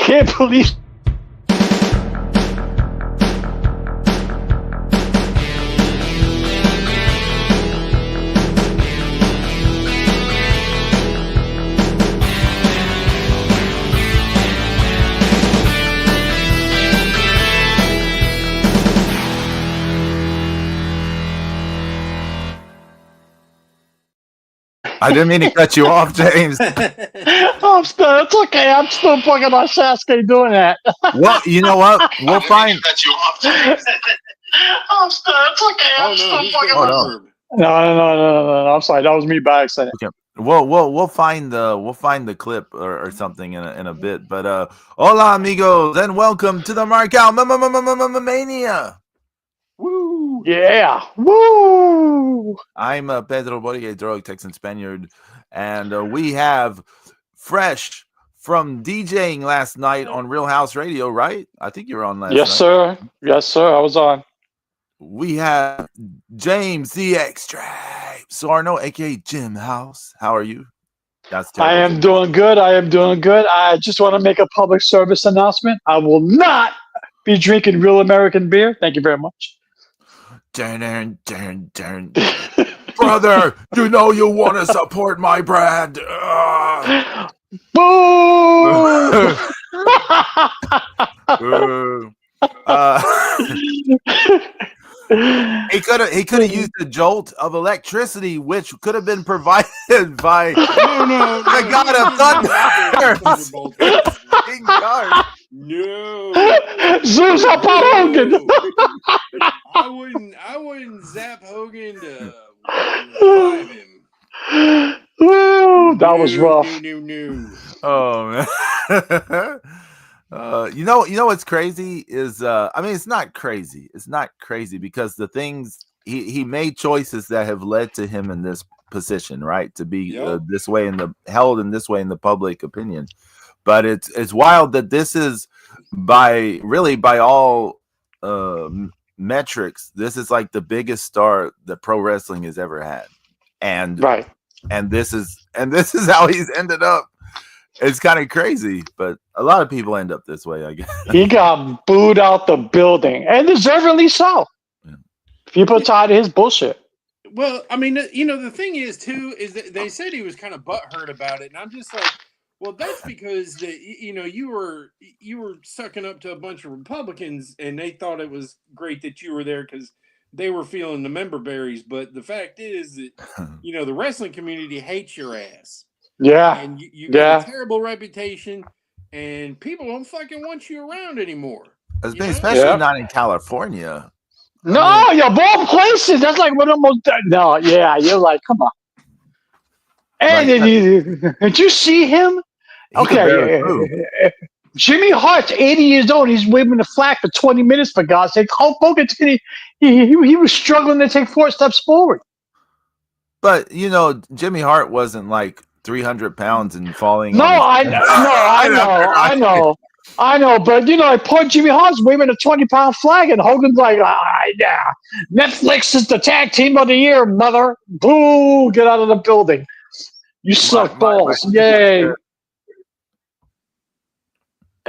can't believe. I didn't mean to cut you off, James. It's okay. I'm still fucking on Sasuke doing that. Well, you know what? We'll find. Cut you off, James. It's okay. I'm still fucking Oh, on. No. I'm sorry. That was me by accident. Okay. We'll find the clip or something in a bit. But hola amigos and welcome to the Markout Mania. Woo! Yeah! Woo! I'm Pedro Borges, Droid Texan Spaniard, and we have fresh from DJing last night on Real House Radio, right? I think you were on last night. Yes, sir. I was on. We have James the Extra Sarno, aka Jim House. How are you? That's terrible. I am doing good. I just want to make a public service announcement. I will not be drinking real American beer. Thank you very much. Brother, you know you want to support my brand. Boo! He could have used the jolt of electricity, which could have been provided by the God of Thunder. King Guard. No, Zeus up on Hogan. I wouldn't zap Hogan to revive him. Woo, that was rough. No. Oh man. You know what's crazy is I mean it's not crazy because the things he made choices that have led to him in this position, right, to be this way held in this way in the public opinion. But it's wild that this is by all metrics, this is like the biggest star that pro wrestling has ever had, and this is how he's ended up. It's kind of crazy, but a lot of people end up this way, I guess. He got booed out the building, and deservedly so. Yeah. People tired of his bullshit. Well, I mean, the thing is, too, is that they said he was kind of butthurt about it, and I'm just like, well, that's because you were sucking up to a bunch of Republicans, and they thought it was great that you were there because they were feeling the member berries. But the fact is that the wrestling community hates your ass. Yeah, and you got a terrible reputation, and people don't fucking want you around anymore. Especially not in California. No, you're both places. That's like what almost. No, yeah, you're like, come on. And did you see him? Okay, Jimmy Hart's 80 years old. He's waving the flag for 20 minutes, for God's sake. Hulk Hogan, he was struggling to take 4 steps forward. But Jimmy Hart wasn't like 300 pounds and falling. No, I know. But poor Jimmy Hart's waving a 20-pound flag, and Hogan's like, yeah, Netflix is the tag team of the year, mother. Boo! Get out of the building. You suck balls. Yay.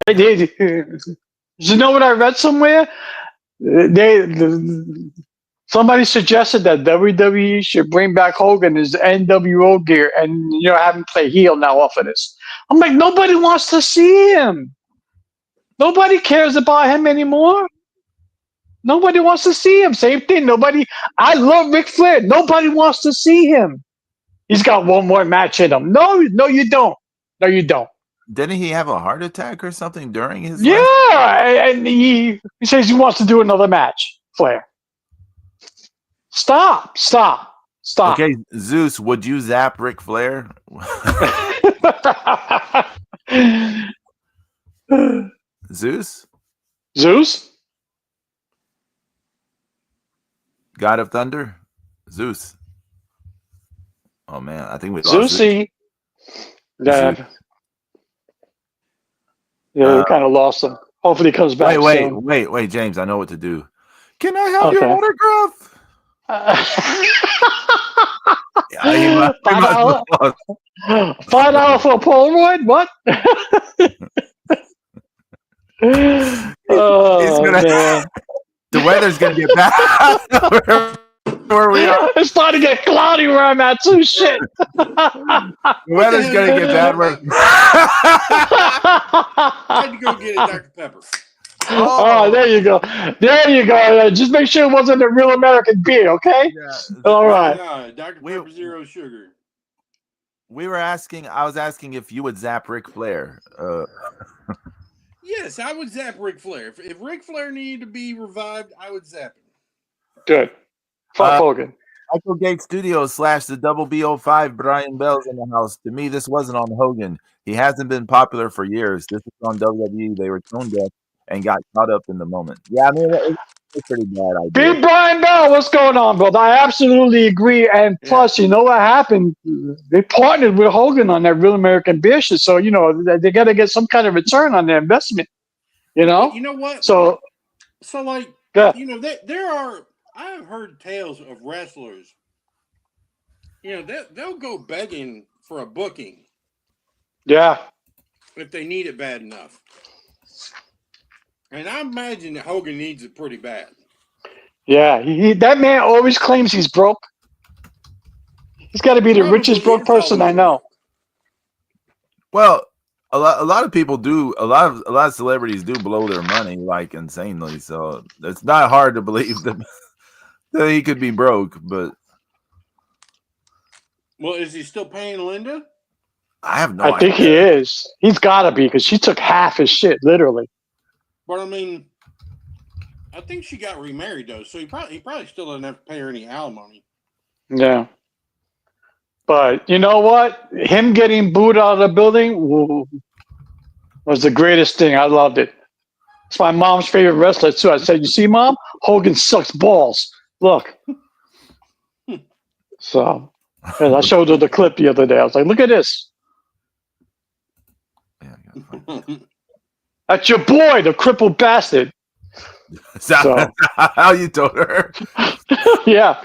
You know what I read somewhere? Somebody suggested that WWE should bring back Hogan his NWO gear and have him play heel now off of this. I'm like, nobody wants to see him. Nobody cares about him anymore. Nobody wants to see him. Same thing. I love Ric Flair. Nobody wants to see him. He's got one more match in him. No, you don't. No, you don't. Didn't he have a heart attack or something during his life? And he says he wants to do another match, Flair. Stop. Okay, Zeus, would you zap Ric Flair? Zeus? God of Thunder? Zeus. Oh man, I think we lost Zeusy. Yeah. Yeah, we kind of lost him. Hopefully he comes back soon. Wait, James, I know what to do. Can I have your autograph? $5 for a Polaroid? What? Oh man, the weather's gonna get bad where we are. it's starting to get cloudy where I'm at too. Shit. The weather's gonna get bad. Where I had to go get a Dr. Pepper. Oh, there you go. There you go. Just make sure it wasn't a real American beer, okay? Yeah. All right. No, Dr. Pepper Zero Sugar. I was asking if you would zap Ric Flair. Yes, I would zap Ric Flair. If Ric Flair needed to be revived, I would zap him. Good. Fuck Hogan. Michael Gates Studios / the Double B05 Brian Bell's in the house. To me, this wasn't on Hogan. He hasn't been popular for years. This is on WWE. They were tone deaf and got caught up in the moment. Yeah, I mean, it's a pretty bad idea. Big Brian Bell, what's going on, brother? I absolutely agree. And plus, you know what happened? They partnered with Hogan on that Real American Beer shit. So, you know, they got to get some kind of return on their investment. You know? You know what? So like, you know, there are, I've heard tales of wrestlers, you know, they'll go begging for a booking. Yeah. If they need it bad enough. And I imagine that Hogan needs it pretty bad. Yeah, that man always claims he's broke. He's got to be the richest broke person I know. Well, a lot of people do. A lot of celebrities do blow their money like insanely. So it's not hard to believe that he could be broke. But well, is he still paying Linda? I have no idea. I think he is. He's got to be because she took half his shit, literally. But I mean, I think she got remarried though, so he probably still doesn't have to pay her any alimony. Yeah. But you know what? Him getting booed out of the building was the greatest thing. I loved it. It's my mom's favorite wrestler too. I said, "You see, Mom, Hogan sucks balls. Look." So, I showed her the clip the other day. I was like, "Look at this." Yeah, that's your boy, the crippled bastard. So how you told her? Yeah.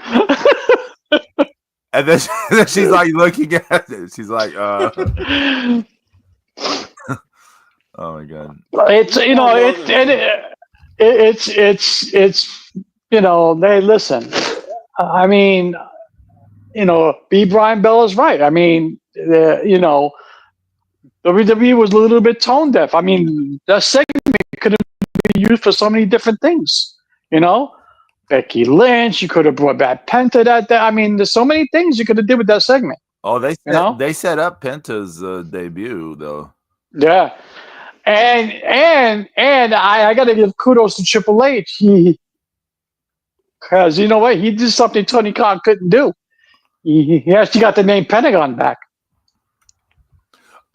And then she's like looking at it. She's like, oh my god. It's you know it's you know, they listen. I mean, you know, B. Brian Bell is right. I mean, you know, WWE was a little bit tone deaf. I mean, that segment could have been used for so many different things. You know, Becky Lynch. You could have brought back Penta. That I mean, there's so many things you could have did with that segment. Oh, they set up Penta's debut though. Yeah, and I got to give kudos to Triple H. Because you know what, he did something Tony Khan couldn't do. He actually got the name Pentagon back.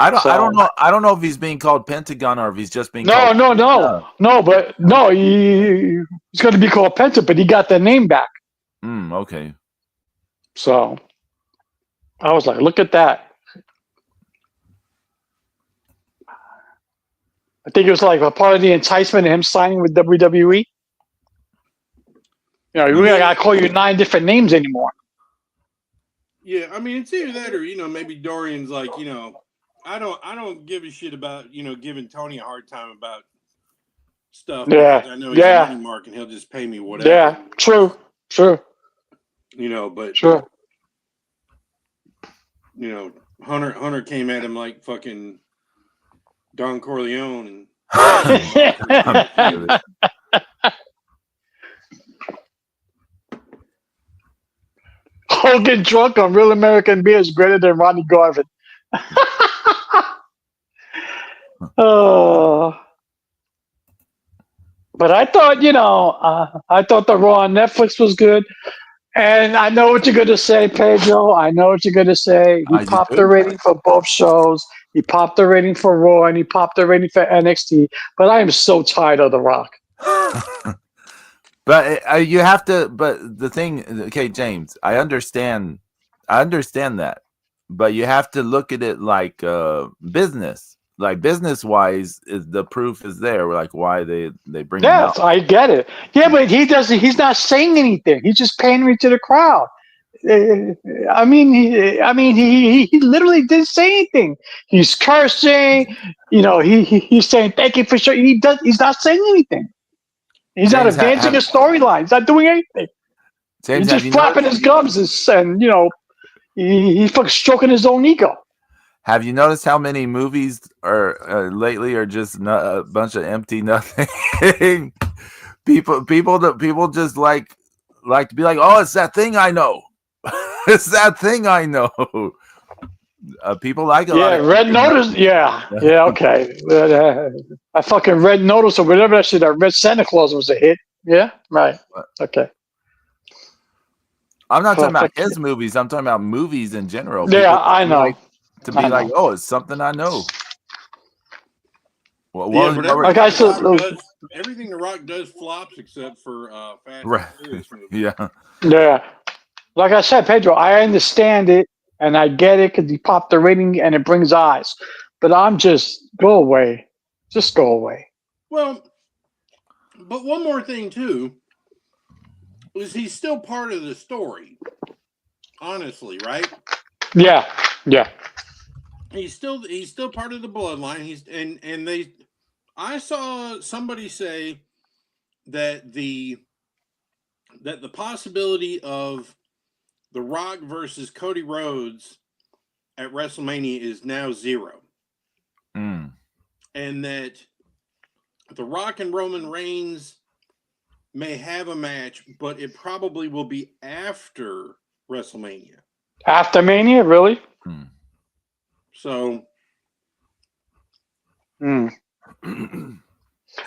I don't know if he's being called Pentagon or if he's just being he's going to be called Penta, but he got the name back. Okay. So I was like, look at that. I think it was like a part of the enticement of him signing with WWE. You know, you really got to call you 9 different names anymore. Yeah, I mean, it's either that or, you know, maybe Dorian's like, you know, I don't give a shit about, you know, giving Tony a hard time about stuff. Yeah. I know he's a money mark and he'll just pay me whatever. Yeah, true. You know, but sure. You know, Hunter came at him like fucking Don Corleone and Hogan drunk on Real American Beer is greater than Ronnie Garvin. But I thought, you know, I thought the Raw on Netflix was good. And I know what you're going to say, Pedro. I know what you're going to say. He popped the rating for both shows. He popped the rating for Raw, and he popped the rating for NXT. But I am so tired of The Rock. But you have to. But the thing, okay, James, I understand that, but you have to look at it like business. Like business wise, the proof is there. Like why they bring him out. I get it. Yeah, but he doesn't. He's not saying anything. He's just pandering to the crowd. he literally didn't say anything. He's cursing. He's saying thank you for sure. He's not saying anything. He's not James, advancing a storyline. He's not doing anything. James, He's have just you flapping noticed? his gums and he's fucking stroking his own ego. Have you noticed how many movies are lately are just a bunch of empty nothing? people just like to be like, oh, it's that thing I know. It's that thing I know. People like a lot Yeah, of Red empty Notice. nothing. Yeah, okay. I fucking Red Notice or whatever that shit. Red Santa Claus was a hit. Yeah, right. Okay. I'm not talking about Fuck. his movies. I'm talking about movies in general. Yeah, People I know. like to be I like, know. oh, it's something I know. What Yeah, but were- Like everything the Rock does flops except for Fast Right. and Furious movies. Yeah. Yeah. Like I said, Pedro, I understand it and I get it because he popped the rating and it brings eyes. But I'm just go away. Just go away. Well, but one more thing too is he's still part of the story. Honestly, right? Yeah. Yeah. He's still part of the bloodline. I saw somebody say that the possibility of The Rock versus Cody Rhodes at WrestleMania is now 0. Mm. And that The Rock and Roman Reigns may have a match, but it probably will be after WrestleMania. After Mania, really? Mm. So, Mm. so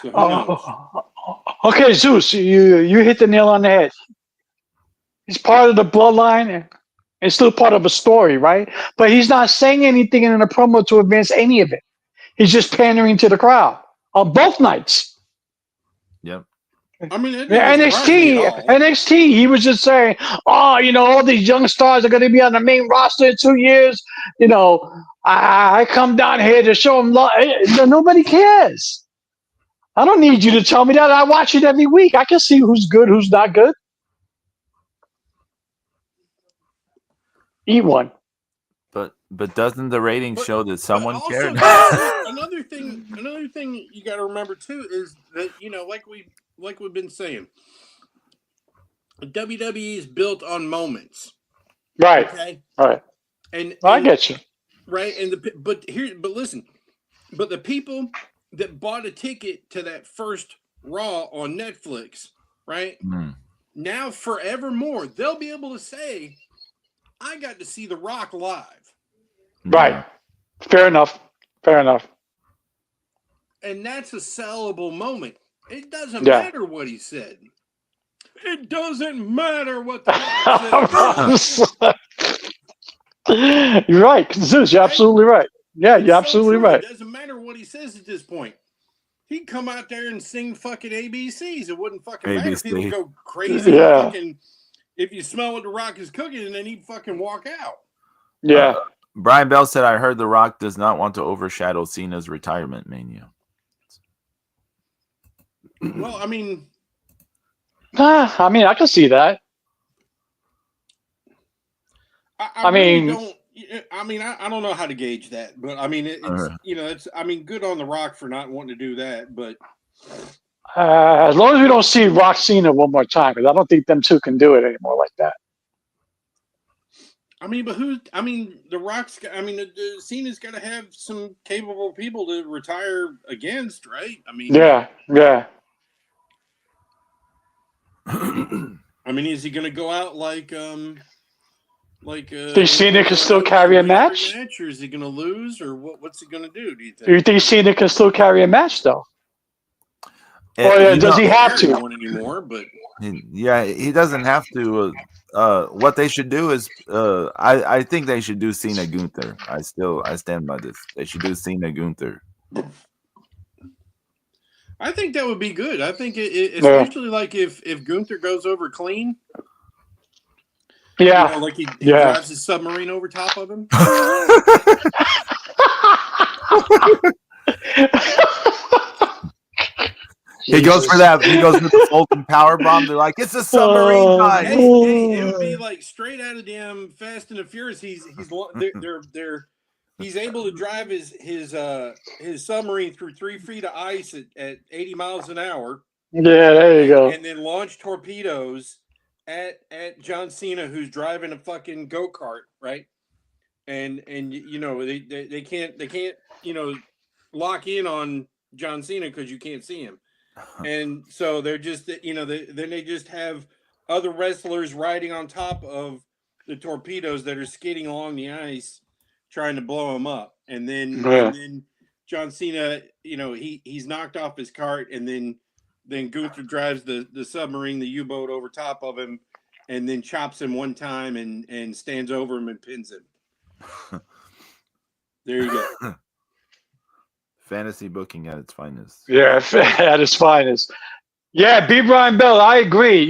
who knows? Okay, Zeus, you hit the nail on the head. He's part of the bloodline and still part of a story, right? But he's not saying anything in a promo to advance any of it. He's just pandering to the crowd on both nights. Yep. I mean, it Yeah, doesn't surprise me at all. NXT, he was just saying, oh, all these young stars are going to be on the main roster in 2 years. I come down here to show them love. Nobody cares. I don't need you to tell me that. I watch it every week. I can see who's good, who's not good. Eat one. But doesn't the rating show that someone also, cared? another thing you got to remember too is that like we've been saying, WWE is built on moments, Right. okay? Right. And I get you. Right, but listen, but the people that bought a ticket to that first Raw on Netflix, right? Mm. Now forevermore, they'll be able to say, I got to see The Rock live. Right. Fair enough. And that's a sellable moment. It doesn't matter what he said. It doesn't matter what the Rock said. You're right, Zeus. You're absolutely right. Yeah, you're absolutely right. It doesn't matter what he says at this point. He'd come out there and sing fucking ABCs. It wouldn't fucking matter. People go crazy if you smell what The Rock is cooking, and then he'd fucking walk out. Yeah. Brian Bell said, I heard The Rock does not want to overshadow Cena's retirement mania. Well, I mean, I can see that. I really don't. I mean, I don't know how to gauge that, but I mean, it's good on The Rock for not wanting to do that, but as long as we don't see Rock Cena one more time, because I don't think them two can do it anymore like that. I mean, but The Rock's. The Cena's got to have some capable people to retire against, right? I mean, yeah. I mean, is he going to go out like think Cena can still carry a match? Or is he going to lose, or what's he going to do? Do you think? Do you think Cena can still carry a match though? Or does he have to? One anymore, but yeah, he doesn't have to. What they should do is, I think they should do Cena Gunther. I stand by this. They should do Cena Gunther. I think that would be good. I think especially like if Gunther goes over clean. Yeah, like he drives his submarine over top of him. He goes for that. He goes with the Fulton power bomb. They're like, it's a submarine time. Hey, it would be like straight out of damn Fast and the Furious. He's able to drive his submarine through 3 feet of ice at 80 miles an hour. Yeah, there you go. And then launch torpedoes at John Cena, who's driving a fucking go-kart, right? And you know they can't lock in on John Cena because you can't see him. And so they're just, then they just have other wrestlers riding on top of the torpedoes that are skidding along the ice, trying to blow them up. And then John Cena, he's knocked off his cart, and then Gunther drives the submarine, the U-boat over top of him, and then chops him one time and stands over him and pins him. There you go. Fantasy booking at its finest. Yeah, at its finest. Yeah, B. Brian Bell, I agree.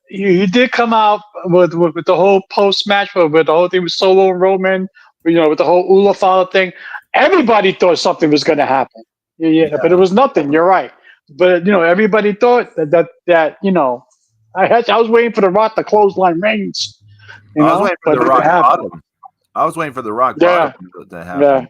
He did come out with the whole post-match, with the whole thing with Solo and Roman, with the whole Ulafala thing. Everybody thought something was going to happen. Yeah, but it was nothing. You're right. But, everybody thought that I was waiting for the Rock to clothesline Reigns. I was waiting for the Rock bottom. I was waiting for the Rock bottom to happen. Yeah.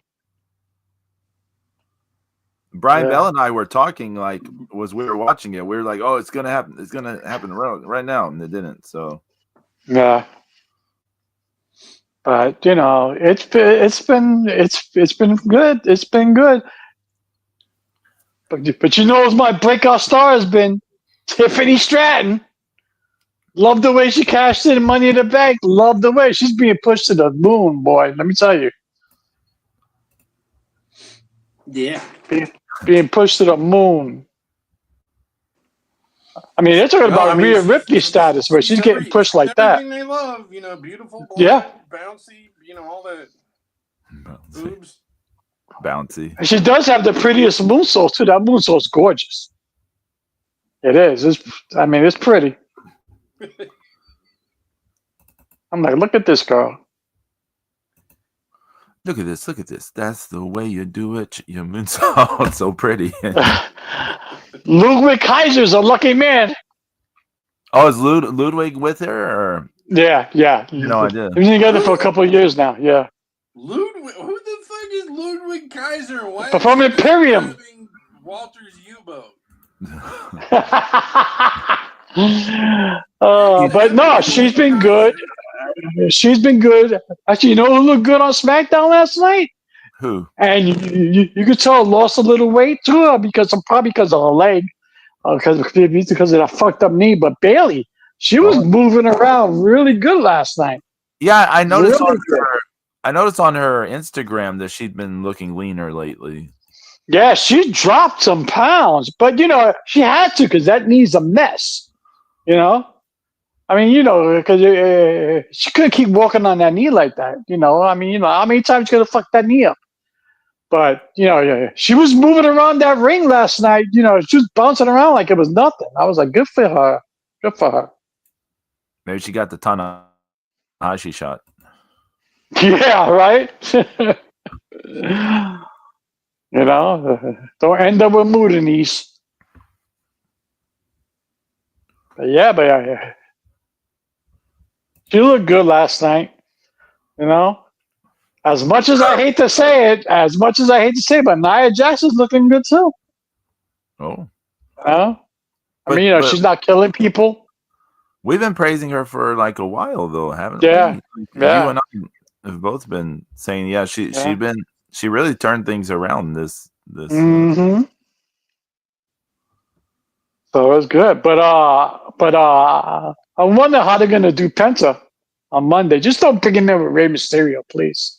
Brian Bell and I were talking we were watching it. We were like, "Oh, it's gonna happen! It's gonna happen right now," and it didn't. So, yeah. But it's been good. It's been good. But who's my breakout star has been Tiffany Stratton. Love the way she cashed in Money in the Bank. Love the way she's being pushed to the moon, boy. Let me tell you. Yeah. Being pushed to the moon. I mean, they're talking about Rhea Ripley status, where she's getting pushed like that. Everything they love, beautiful, blonde, bouncy, all that. Boobs. Bouncy. And she does have the prettiest moonsault too. That moonsault's gorgeous. It is. It's pretty. I'm like, look at this girl. Look at this. Look at this. That's the way you do it. Your moonsault so pretty. Ludwig Kaiser's a lucky man. Oh, is Ludwig with her? Or? Yeah. No idea. They've been together for a couple of years now. Yeah. Ludwig, who the fuck is Ludwig Kaiser? Why from Imperium. Walter's U-boat. But no, she's been good. She's been good. Actually, who looked good on SmackDown last night? Who? And you could tell lost a little weight too, because of her leg, because of that fucked up knee. But Bailey, she was moving around really good last night. Yeah, I noticed I noticed on her Instagram that she'd been looking leaner lately. Yeah, she dropped some pounds, but she had to, because that knee's a mess. Because she couldn't keep walking on that knee like that. How many times you gonna fuck that knee up? But she was moving around that ring last night. She was bouncing around like it was nothing. I was like, good for her. Good for her. Maybe she got the Tanahashi shot. Yeah, right. Don't end up with Moodinies. But she looked good last night. As much as I hate to say it, but Nia Jax's looking good too. Oh. She's not killing people. We've been praising her for a while though, haven't we? You and I have both been saying, she really turned things around this. Mm-hmm. So it was good, but I wonder how they're gonna do Penta on Monday. Just don't bring him in with Rey Mysterio, please.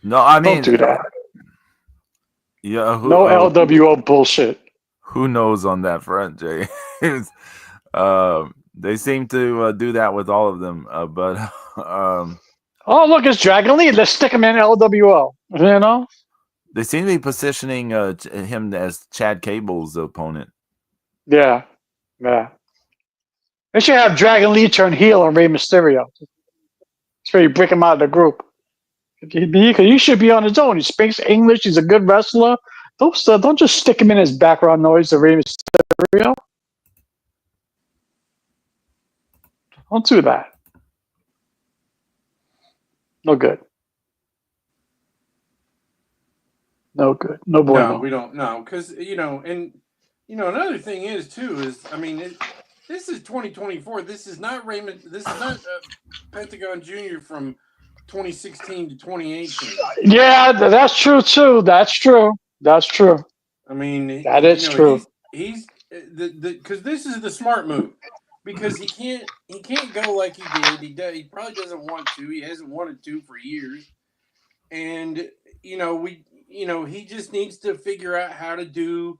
No, I mean, don't do that. Yeah, no LWO bullshit. Who knows on that front, Jay? They seem to do that with all of them, but oh, look, it's Dragon Lee. Let's stick him in LWO. They seem to be positioning him as Chad Cable's opponent. Yeah. They should have Dragon Lee turn heel on Rey Mysterio. That's where you break him out of the group. He should be on his own. He speaks English. He's a good wrestler. Don't just stick him in as background noise to Rey Mysterio. Don't do that. No good. No good. No bueno. No, we don't. No, because another thing is too is this is 2024. This is not Raymond. This is not Pentagon Jr. from 2016 to 2018. Yeah, that's true too. That's true. That's true. I mean, That is true. He's because this is the smart move because he can't go like he did. He probably doesn't want to. He hasn't wanted to for years, and he just needs to figure out how to do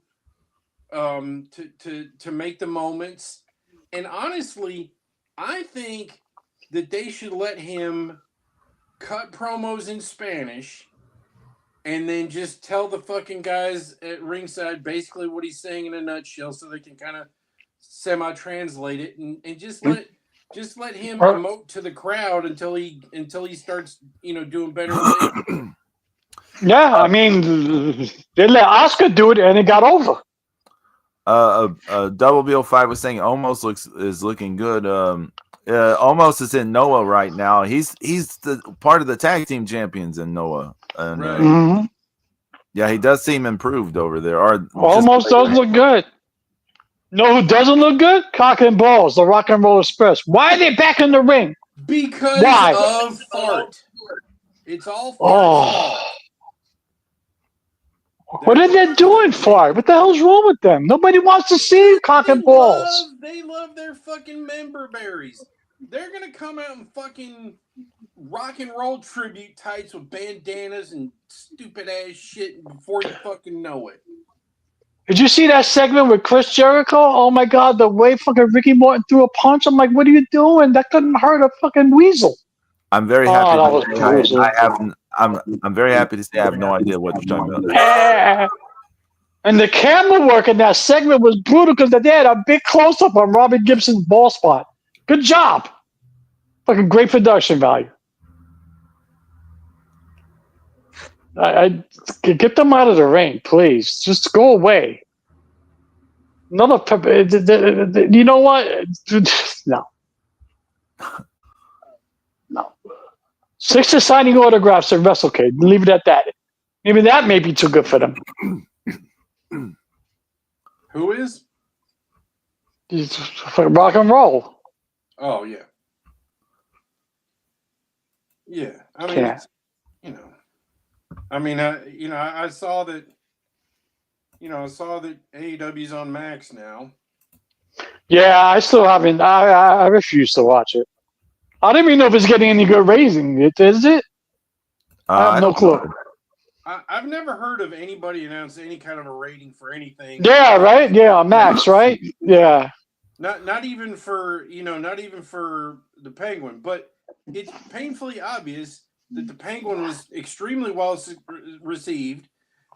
to make the moments. And honestly, I think that they should let him cut promos in Spanish and then just tell the fucking guys at ringside basically what he's saying in a nutshell so they can kind of semi-translate it and just let him emote to the crowd until he starts doing better things. Yeah, I mean, they let Oscar do it and it got over. Double Bill 5 was saying almost is looking good. Almost is in Noah right now. He's the part of the tag team champions in Noah. And, Right. Yeah, he does seem improved over there. Almost does look good. No, who doesn't look good? Cock and Balls, the Rock and Roll Express. Why are they back in the ring? Because of Fart. It's all Fart's fault. What are they doing for? What the hell's wrong with them? Nobody wants to see Cock and Balls. They love their fucking member berries. They're gonna come out and fucking rock and roll tribute tights with bandanas and stupid ass shit before you fucking know it. Did you see that segment with Chris Jericho? Oh my God, the way fucking Ricky Morton threw a punch. I'm like, what are you doing? That couldn't hurt a fucking weasel. I'm very happy. I'm very happy to say I have no idea what you're talking about. And the camera work in that segment was brutal because they had a big close up on Robert Gibson's ball spot. Good job. Fucking great production value. I get them out of the ring, please. Just go away. Another, you know what? No. 6 signing autographs at WrestleCade. Leave it at that. Maybe that may be too good for them. Who is? Rock and roll. Oh yeah. Yeah. I mean, I saw that. I saw that AEW's on Max now. Yeah, I still haven't. I refuse to watch it. I don't even know if it's getting any good rating. Is it? I have no clue. I've never heard of anybody announce any kind of a rating for anything. Yeah, right. Yeah, Max, right? Yeah. Not even for the Penguin, but it's painfully obvious that the Penguin was extremely well received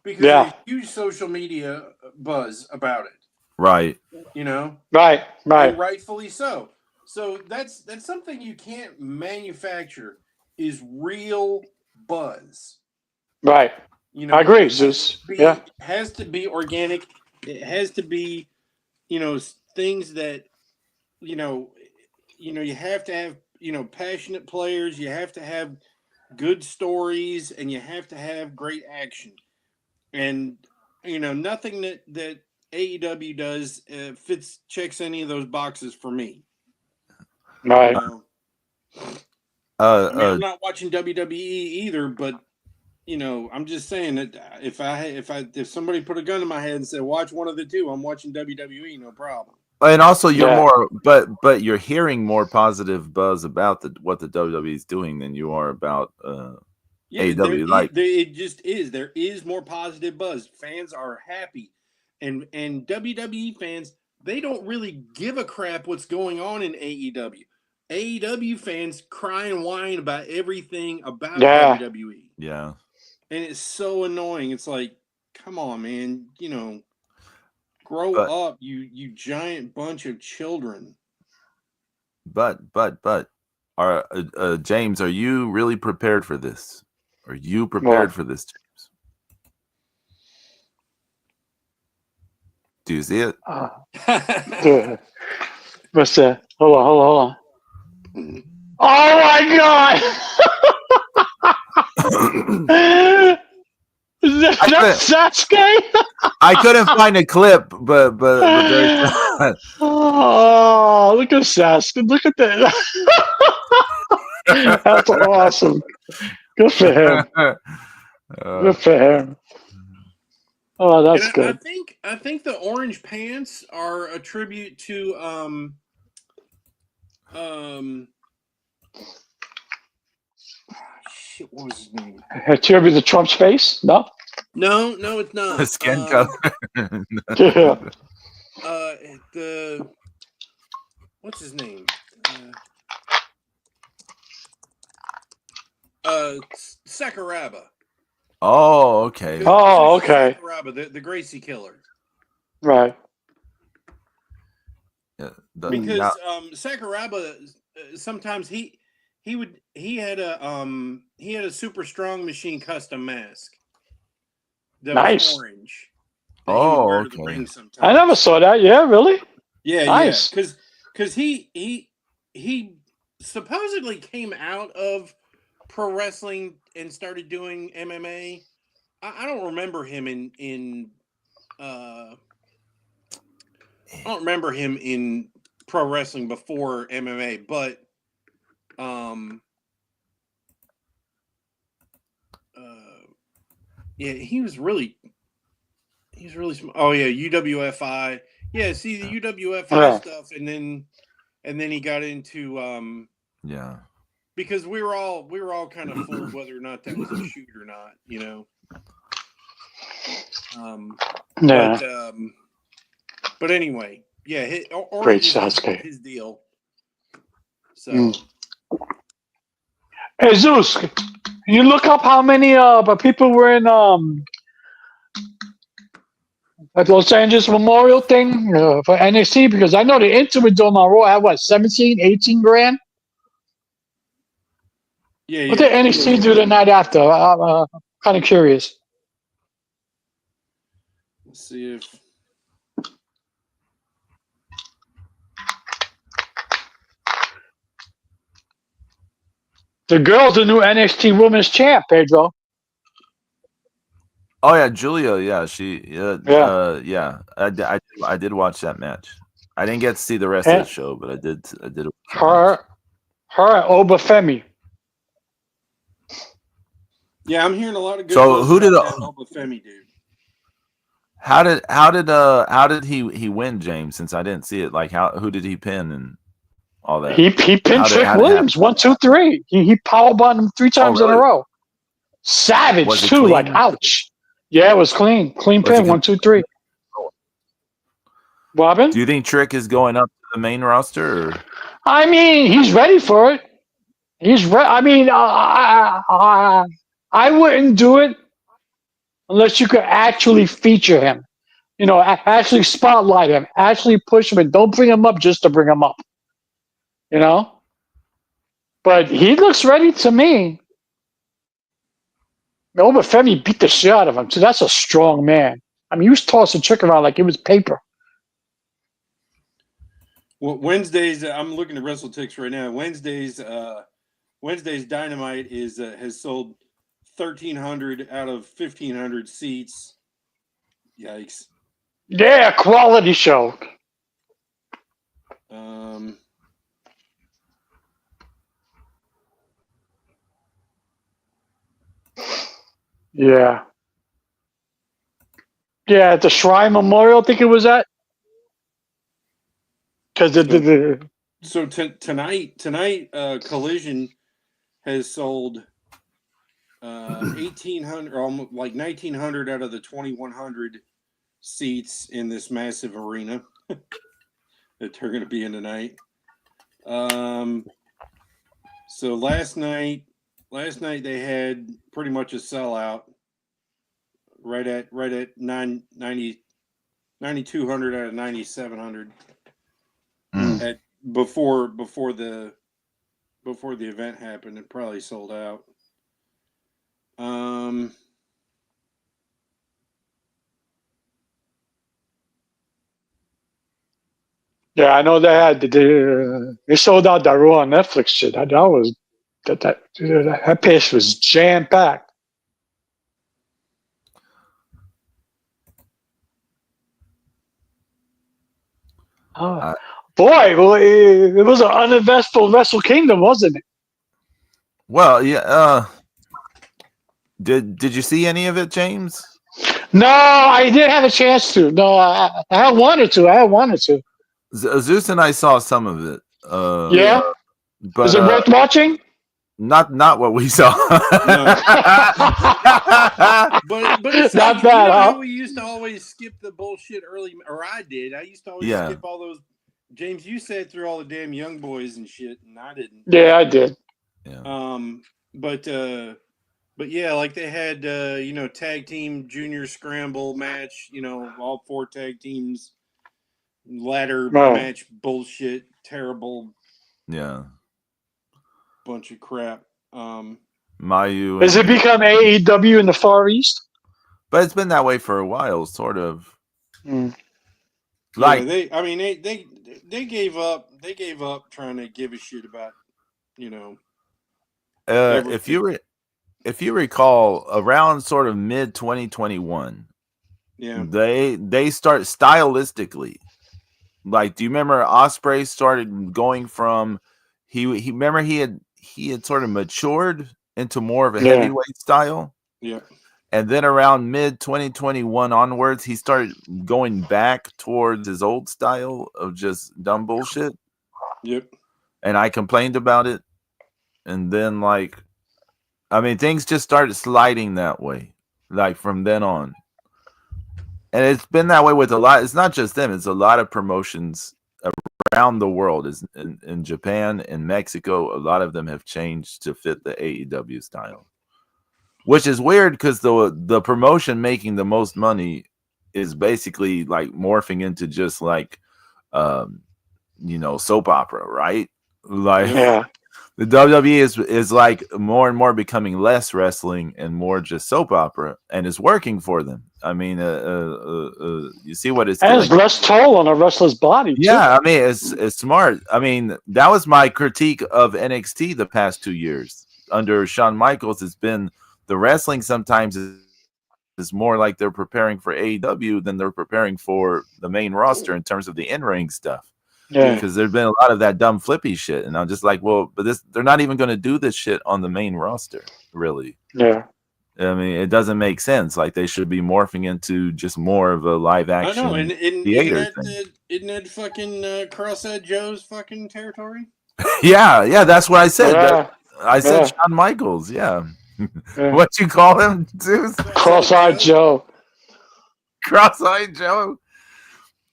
because there's huge social media buzz about it. Right. Right. And rightfully so. So that's something you can't manufacture is real buzz. Right. I agree. It has to be organic. It has to be, things that, you have to have, passionate players. You have to have good stories, and you have to have great action. And nothing that AEW does checks any of those boxes for me. Right. I'm not watching WWE either, but I'm just saying that if somebody put a gun to my head and said watch one of the two, I'm watching WWE, no problem. And also, you're more, but you're hearing more positive buzz about what the WWE is doing than you are about AEW. It just is. There is more positive buzz. Fans are happy, and WWE fans, they don't really give a crap what's going on in AEW. AEW fans cry and whine about everything about WWE. Yeah. And it's so annoying. It's like, come on, man. Grow up, you giant bunch of children. But, James, are you really prepared for this? Are you prepared for this, James? Do you see it? Good. What's that? Hold on. Oh my God! That's Sasuke. I couldn't find a clip, but there's Oh, look at Sasuke! Look at that. That's awesome. Good for him. Good for him. Oh, that's and good. I think the orange pants are a tribute to shit, what was his name? Attribute to Trump's face? No. No, it's not. skin color. Yeah. The what's his name? Sakuraba. Oh, okay. Oh, okay. Sakuraba, the Gracie killer. Right. Yeah, Because Sakuraba sometimes he had a super strong machine custom mask that Nice. was orange that he would wear to the okay. ring sometimes. I never saw that. Yeah, really? Yeah, Nice. yeah. Because he supposedly came out of pro wrestling and started doing MMA. I don't remember him in I don't remember him in pro wrestling before MMA, but yeah, he was really smart. Oh yeah, UWFI. Yeah, see the UWFI stuff, and then he got into yeah. because we were all kind of fooled whether or not that was a shoot or not, you know. Yeah. But anyway, yeah, Great Orange is Sasuke. his deal. So Hey Zeus, can you look up how many people were in at Los Angeles Memorial thing for NXT? Because I know the Intimate Dome on Raw had what 17, 18 grand. yeah, What did NXT do the night after? I'm kind of curious. Let's see if The girl's the new NXT Women's Champ, Pedro. Oh yeah, Julia. Yeah, she. Yeah. Yeah. I did watch that match. I didn't get to see the rest of the show, but I did. I did. Her and Obafemi. yeah, I'm hearing a lot of good So buzz who did about that Obafemi dude. how did he win, James? Since I didn't see it, like who did he pin and all that? He pinned Trick Williams 1, 2, 3. He powerbombed him 3 times in a row. Savage Was it too. clean? Like ouch. Yeah, it was clean. Clean pin. 1, 2, 3. Robin? Do you think Trick is going up to the main roster? Or? I mean, he's ready for it. He's ready. I mean, I wouldn't do it unless you could actually feature him. You know, actually spotlight him, actually push him, and don't bring him up just to bring him up. You know? But he looks ready to me. Obafemi beat the shit out of him, so that's a strong man. I mean, he was tossing Trick around like it was paper. Well, Wednesdays, I'm looking at WrestleTix right now. Wednesdays Dynamite has sold 1,300 out of 1,500 seats. Yikes! Yeah, quality show. Yeah. Yeah, at the Shrine Memorial, I think it was at. Because tonight, Collision has sold 1,800, almost like 1,900 out of the 2,100 seats in this massive arena that they're going to be in tonight. So last night they had pretty much a sellout, right at 9,200 out of 9,700 at before the event happened. It probably sold out. Yeah, I know they had they sold out that Raw on Netflix shit. That was that pitch was jam packed. Oh, I, boy, well, it was an uneventful Wrestle Kingdom, wasn't it? well, yeah. Did you see any of it, James? No, I didn't have a chance to. No, I wanted to. I wanted to. Zeus and I saw some of it. Yeah, is But it worth watching? not what we saw. No. But it's like, Not bad, how huh? we used to always skip the bullshit early, or I did. I used to always Yeah. skip all those. James, you sat through all the damn Young Boys and shit, and I didn't. Yeah, I did. Yeah. But yeah, like they had tag team junior scramble match. All 4 tag teams ladder Right. match bullshit, terrible Yeah. bunch of crap. Mayu. Has it become AEW in the Far East? But it's been that way for a while, sort of. Mm. Like they gave up. They gave up trying to give a shit about if you recall, around sort of mid 2021, yeah. they start stylistically. Like, do you remember Ospreay started going from he remember he had sort of matured into more of a heavyweight style. Yeah. And then around mid 2021 onwards, he started going back towards his old style of just dumb bullshit. Yep. And I complained about it. And then, things just started sliding that way, like from then on. And it's been that way with a lot. It's not just them. It's a lot of promotions around the world. Is in Japan, in Mexico, a lot of them have changed to fit the AEW style. Which is weird because the promotion making the most money is basically like morphing into just like, soap opera, right? Like, Yeah. the WWE is like more and more becoming less wrestling and more just soap opera, and it's working for them. I mean, you see what it's And doing. it's less toll on a wrestler's body. Too. Yeah, I mean, it's smart. I mean, that was my critique of NXT the past 2 years under Shawn Michaels. It's been the wrestling sometimes is more like they're preparing for AEW than they're preparing for the main roster in terms of the in-ring stuff. Yeah. Because there's been a lot of that dumb flippy shit. And I'm just like, well, but they're not even going to do this shit on the main roster, really. Yeah. I mean, it doesn't make sense. Like, they should be morphing into just more of a live action. I know, and theater isn't that fucking Cross-eyed Joe's fucking territory? yeah, that's what I said. Yeah. I said Yeah. Shawn Michaels, yeah. Yeah. What you call him, Zeus? Cross-eyed Joe. Cross-eyed Joe.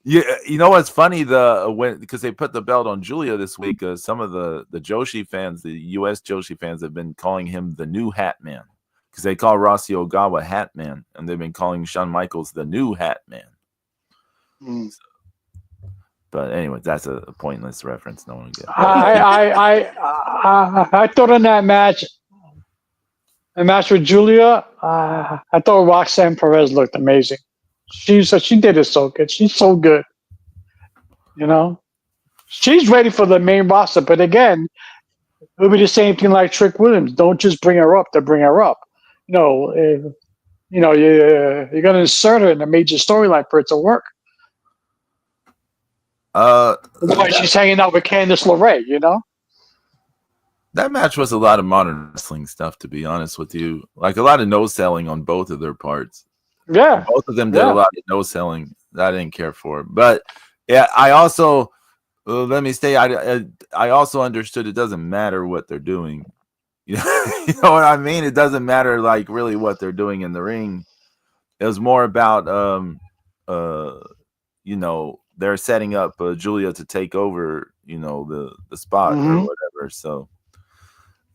Yeah, you know what's funny? Because they put the belt on Julia this week. Some of the Joshi fans, the U.S. Joshi fans, have been calling him the new Hat Man because they call Rossi Ogawa Hat Man, and they've been calling Shawn Michaels the new Hat Man. Mm. But anyway, that's a pointless reference. No one gets. I thought in that match, the match with Julia, I thought Roxanne Perez looked amazing. She did it so good. She's so good. She's ready for the main roster. But again, it'll be the same thing like Trick Williams. Don't just bring her up to bring her up. You're going to insert her in a major storyline for it to work. She's hanging out with Candice LeRae, That match was a lot of modern wrestling stuff, to be honest with you. Like a lot of no-selling on both of their parts. Yeah. Both of them did a lot of no-selling that I didn't care for. But yeah, I also let me say I also understood it doesn't matter what they're doing. You know what I mean? It doesn't matter like really what they're doing in the ring. It was more about they're setting up Julia to take over, the spot or whatever. So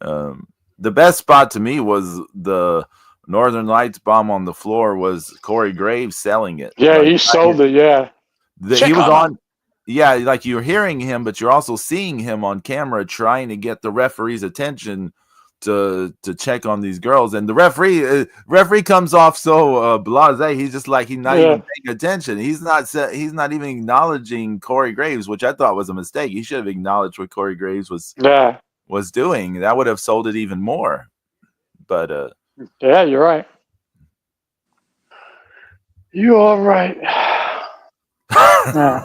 the best spot to me was the Northern Lights bomb on the floor was Corey Graves selling it. Yeah, he sold it. Yeah, he was on. Yeah, like you're hearing him, but you're also seeing him on camera trying to get the referee's attention to check on these girls, and the referee comes off so blasé. He's just like he's not even paying attention. He's not even acknowledging Corey Graves, which I thought was a mistake. He should have acknowledged what Corey Graves was doing. That would have sold it even more. But yeah, you're right. You are right. Yeah.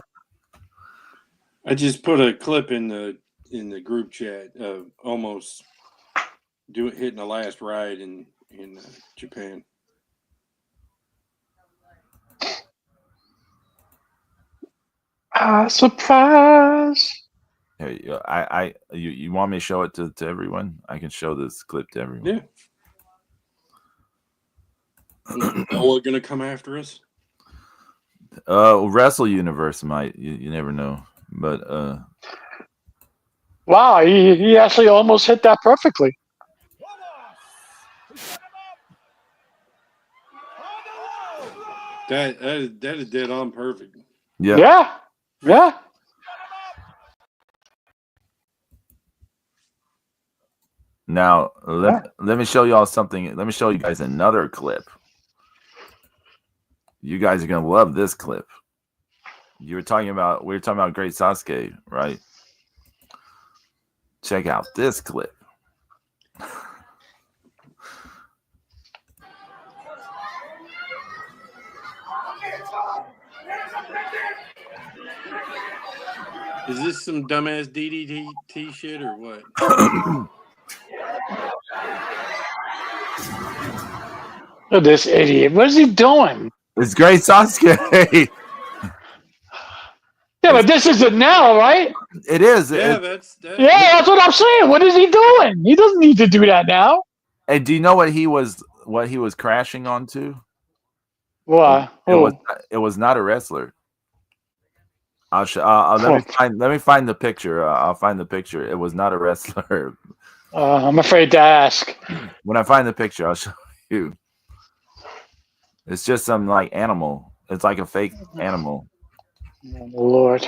I just put a clip in the group chat of almost hitting the last ride in Japan. Surprise! Hey, you want me to show it to everyone? I can show this clip to everyone. Yeah. Noah gonna come after us? Wrestle Universe might. You never know. But wow, he actually almost hit that perfectly. That is dead on perfect. Yeah. Now let me show y'all something. Let me show you guys another clip. You guys are gonna love this clip. We were talking about Great Sasuke, right? Check out this clip. Is this some dumbass DDT shit or what? Look at this idiot. What is he doing? It's Great Sasuke. Yeah, but this isn't now, right? It is. Yeah, that's what I'm saying. What is he doing? He doesn't need to do that now. And do you know what he was crashing onto? What? It was not a wrestler. Let me find the picture. I'll find the picture. It was not a wrestler. I'm afraid to ask. When I find the picture, I'll show you. It's just some like animal. It's like a fake animal. Oh, Lord.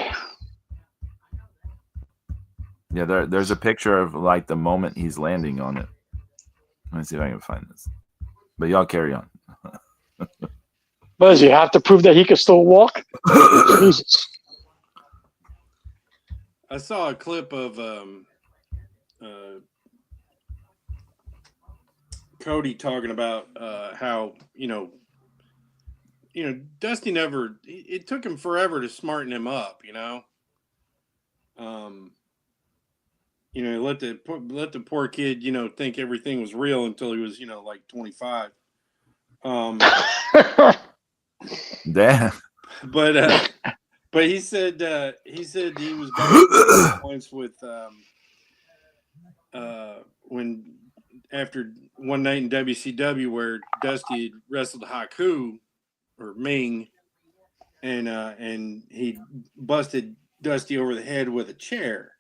Yeah, there's a picture of like the moment he's landing on it. Let me see if I can find this. But y'all carry on. What does he have to prove that he can still walk? Jesus. I saw a clip of Cody talking about how Dusty never. It took him forever to smarten him up. Let the poor kid think everything was real until he was like 25. Damn. But he said he was back once with when after one night in WCW where Dusty had wrestled Haku or Ming, and he busted Dusty over the head with a chair,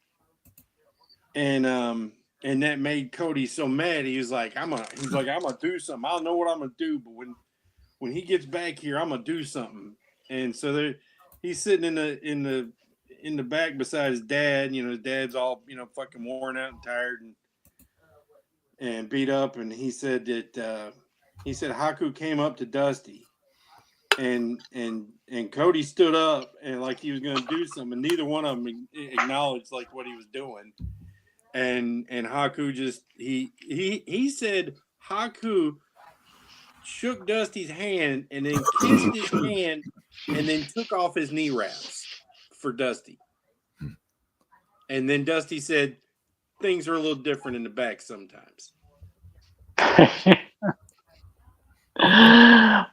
and that made Cody so mad. He was like, I'm gonna do something. I don't know what I'm gonna do, but when he gets back here, I'm gonna do something. And so he's sitting in the back beside his dad. His dad's all fucking worn out and tired and beat up. And he said that Haku came up to Dusty, and Cody stood up and like he was gonna do something. And neither one of them acknowledged like what he was doing. And Haku just he said Haku shook Dusty's hand and then kissed his hand and then took off his knee wraps for Dusty. And then Dusty said things are a little different in the back sometimes.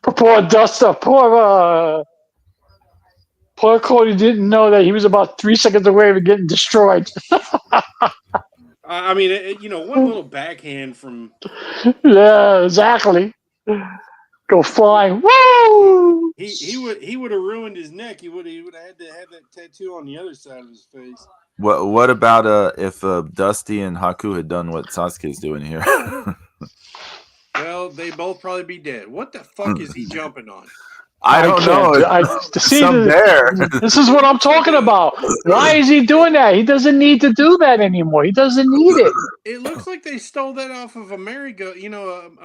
Poor Dusty, poor Cody didn't know that he was about 3 seconds away from getting destroyed. I mean, one little backhand from. Yeah, exactly. Go flying. Woo! He would have ruined his neck. He would have had to have that tattoo on the other side of his face. What about if Dusty and Haku had done what Sasuke's doing here? Well, they both probably be dead. What the fuck is he jumping on? I don't know. Some bear. This is what I'm talking about. Why is he doing that? He doesn't need to do that anymore. He doesn't need it. It looks like they stole that off of a merry-go-round.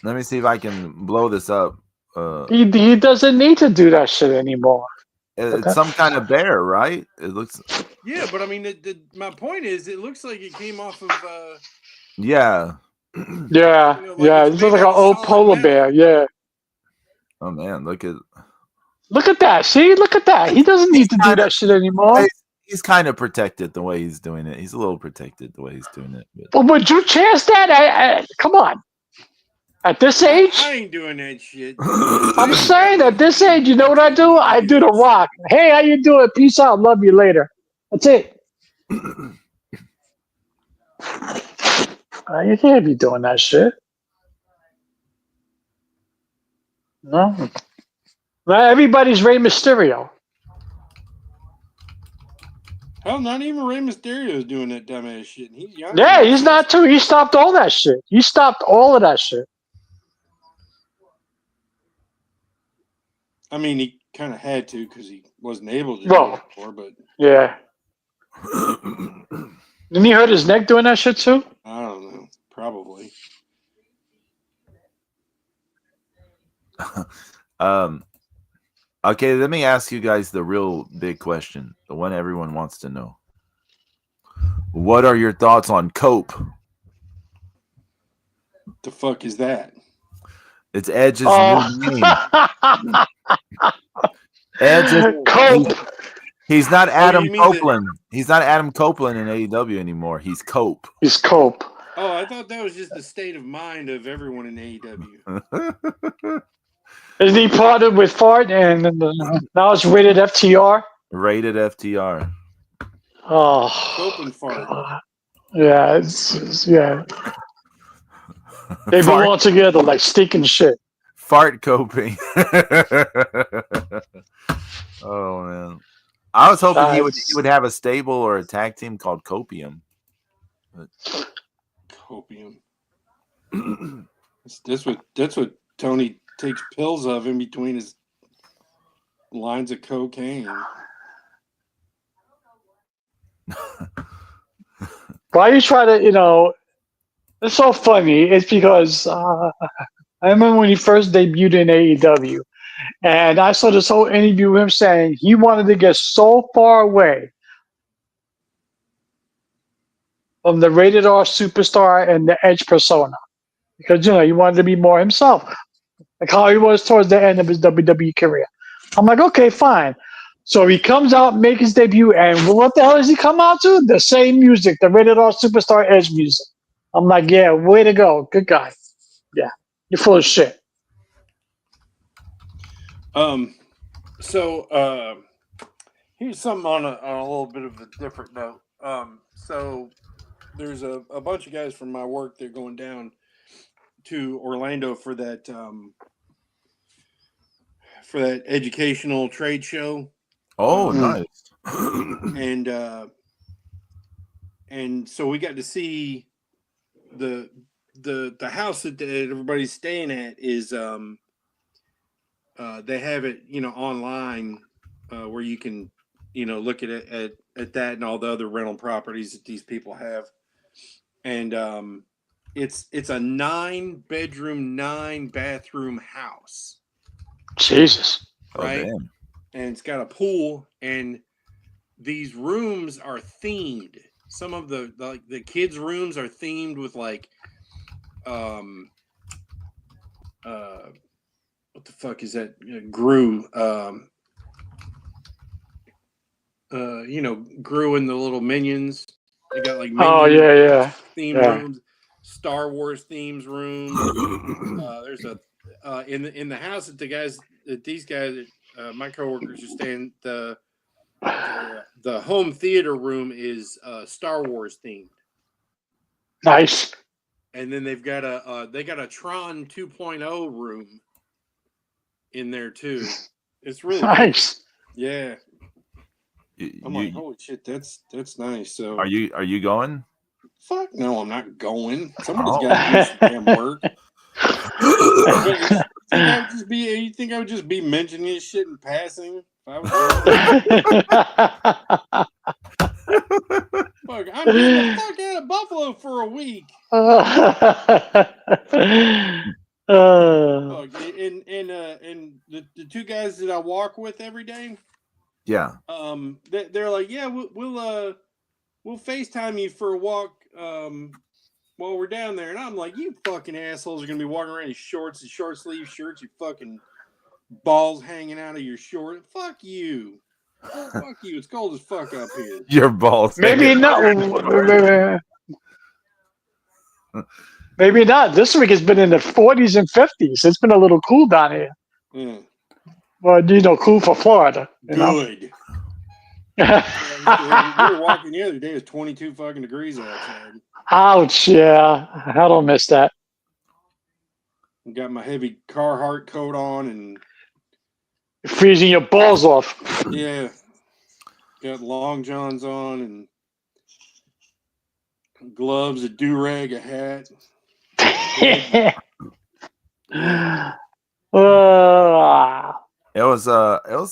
Let me see if I can blow this up. He doesn't need to do that shit anymore. It's some kind of bear, right? It looks. Yeah, but I mean, my point is, it looks like it came off of. Yeah. Yeah, like It looks like an old polar bear. Yeah. Oh man, look at that. See, look at that. He doesn't need to do that shit anymore. He's kind of protected the way he's doing it. He's a little protected the way he's doing it. But would you chance that? Come on. At this age? I ain't doing that shit. I'm saying at this age, you know what I do? I do the rock. Hey, how you doing? Peace out. Love you later. That's it. You can't be doing that shit. No. Not everybody's Rey Mysterio. Hell, not even Rey Mysterio is doing that dumbass shit. He's young. Yeah, he's not too. He stopped all that shit. He stopped all of that shit. I mean, he kind of had to because he wasn't able to do it before, but... Yeah. Didn't he hurt his neck doing that shit too? I don't know. Probably. Okay, let me ask you guys the real big question, the one everyone wants to know. What are your thoughts on Cope? The fuck is that? It's Edge's new name. Edge is Cope. He's not Adam Copeland. He's not Adam Copeland in AEW anymore. He's Cope. He's Cope. Oh, I thought that was just the state of mind of everyone in AEW. Isn't he partnered with Fart and now it's rated FTR? Rated FTR. Oh. Cope and Fart. God. Yeah, yeah. They belong together like stinking shit. Fart coping. Oh man. I was hoping he would have a stable or a tag team called Copium. But... Copium. That's what Tony takes pills of in between his lines of cocaine. Why you try to, it's so funny. It's because I remember when he first debuted in AEW, and I saw this whole interview with him saying he wanted to get so far away from the rated R superstar and the Edge persona because, he wanted to be more himself, like how he was towards the end of his WWE career. I'm like, okay, fine. So he comes out, make his debut, and what the hell does he come out to? The same music, the rated R superstar Edge music. I'm like, yeah, way to go. Good guy. Yeah, you're full of shit. So here's something on a little bit of a different note. So there's a bunch of guys from my work. They're going down to Orlando for that educational trade show. Oh, nice. And so we got to see the house that everybody's staying at is they have it online where you can look at it at that and all the other rental properties that these people have, and it's a 9-bedroom 9-bathroom house. Jesus. Right. Oh, and it's got a pool, and these rooms are themed. Some of the kids' rooms are themed with what the fuck is that? Gru. Gru and the little minions. They got like minion theme rooms, Star Wars themes rooms. There's a in the house that these guys, my coworkers are staying. The home theater room is Star Wars themed. Nice. And then they've got a Tron 2.0 room in there too. It's really nice. Good. Yeah. I'm like, holy shit, that's nice. So are you going? Fuck no, I'm not going. Somebody's got to do some damn work. You think I would just be mentioning this shit in passing? If I was Fuck, I'm getting the fuck out of Buffalo for a week. Fuck, and the two guys that I walk with every day, Yeah. they're like, yeah, we'll FaceTime you for a walk while we're down there, and I'm like, you fucking assholes are gonna be walking around in shorts and short sleeve shirts, you fucking balls hanging out of your short. Fuck you. Fuck you. It's cold as fuck up here. Your balls. Maybe not. Maybe not. This week it's been in the 40s and 50s. It's been a little cool down here. Mm. Well, cool for Florida. Good. We were walking the other day. It was 22 fucking degrees outside. Ouch! Yeah, I don't miss that. Got my heavy Carhartt coat on and Freezing your balls off. yeah, got long johns on and gloves, a do-rag, a hat. It was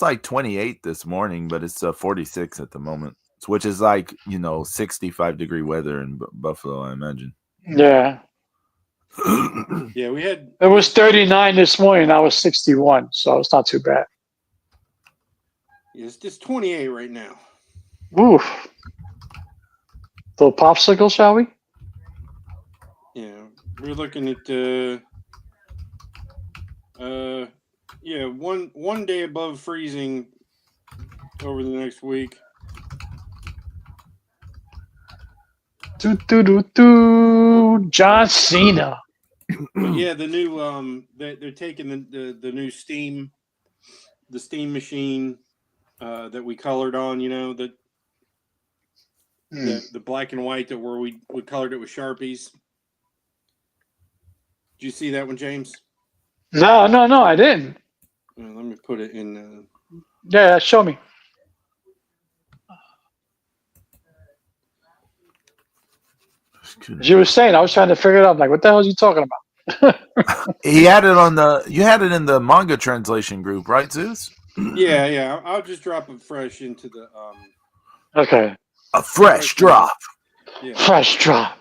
like 28 this morning, but it's 46 at the moment, which is like 65-degree weather in Buffalo, I imagine. Yeah. Yeah, we had. It was 39 this morning. I was 61, so it's not too bad. It's just 28 right now. Oof. Little popsicle, shall we? Yeah, we're looking at one day above freezing over the next week. John Cena. But yeah, the new they're taking the new steam machine that we colored on, the black and white that where we colored it with Sharpies. Did you see that one, James? No, I didn't. Let me put it in. Yeah, show me. As you were saying, I was trying to figure it out. Like, what the hell is he talking about? You had it in the manga translation group, right, Zeus? Yeah. I'll just drop it fresh into the. Okay. A fresh drop. Yeah. Fresh drop.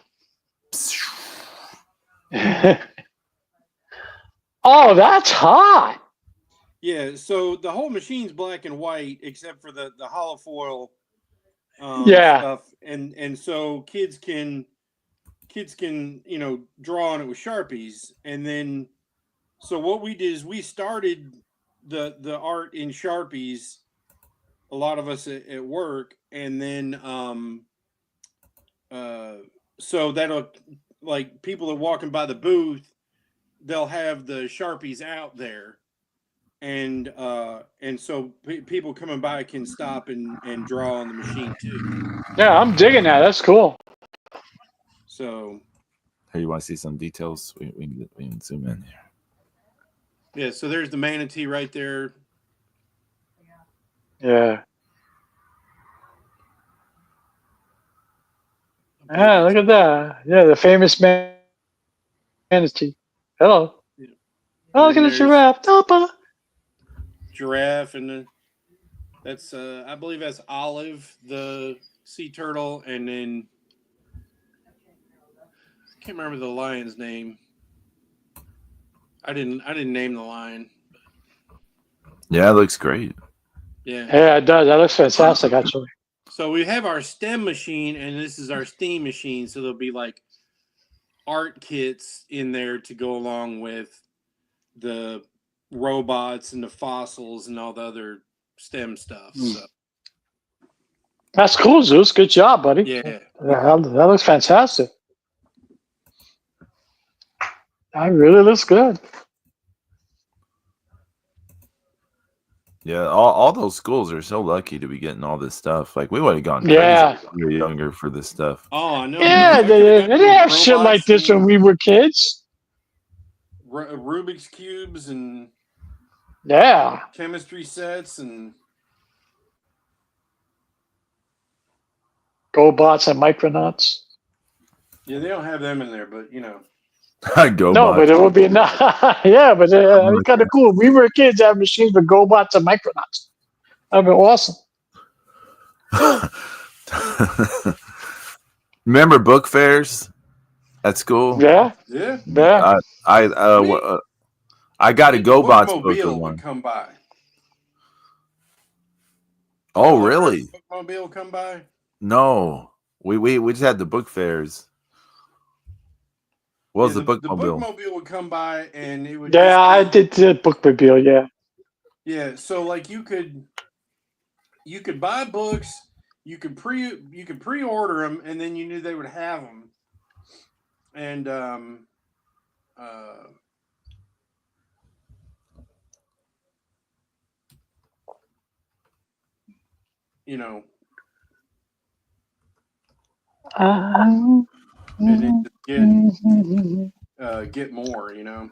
Oh, that's hot. Yeah, so the whole machine's black and white except for the hollow foil stuff, and so kids can draw on it with Sharpies, and then so what we did is we started the art in Sharpies, a lot of us at work, and then so that'll, like, people that are walking by the booth, they'll have the Sharpies out there. And so people coming by can stop and draw on the machine too. Yeah, I'm digging that. That's cool. So, hey, you want to see some details? We can zoom in here. Yeah, so there's the manatee right there. Yeah. Yeah, look at that. Yeah, the famous manatee. Hello. Yeah. Oh, look at the giraffe. Toppa. Giraffe, and that's I believe that's Olive, the sea turtle, and then I can't remember the lion's name. I didn't name the lion. Yeah, it looks great. Yeah, it does. That looks fantastic, actually. So we have our STEM machine, and this is our STEAM machine. So there'll be like art kits in there to go along with the robots and the fossils and all the other STEM stuff. So. That's cool, Zeus. Good job, buddy. Yeah. That looks fantastic. That really looks good. Yeah, all those schools are so lucky to be getting all this stuff. Like, we would have gone crazy if we were younger for this stuff. Oh, I know. Yeah, they didn't have shit like this when we were kids. Rubik's cubes and chemistry sets and GoBots and Micronauts. Yeah, they don't have them in there, but No, but GoBots. it would be not. Yeah, but it's kind of cool. We were kids that had machines with GoBots and Micronauts. That'd be awesome. Remember book fairs at school? Yeah, Yeah. yeah. I got a The GoBots book of bookmobile would one. come by. Oh, Y'all ever heard really? of the bookmobile come by? No, we just had the book fairs. What was Yeah, the the bookmobile? bookmobile would come by, and it would Yeah, just I be, did the bookmobile. Yeah, yeah. So like you could buy books, you could pre-order them, and then you knew they would have them, and uh, you know, um, and then get more, you know.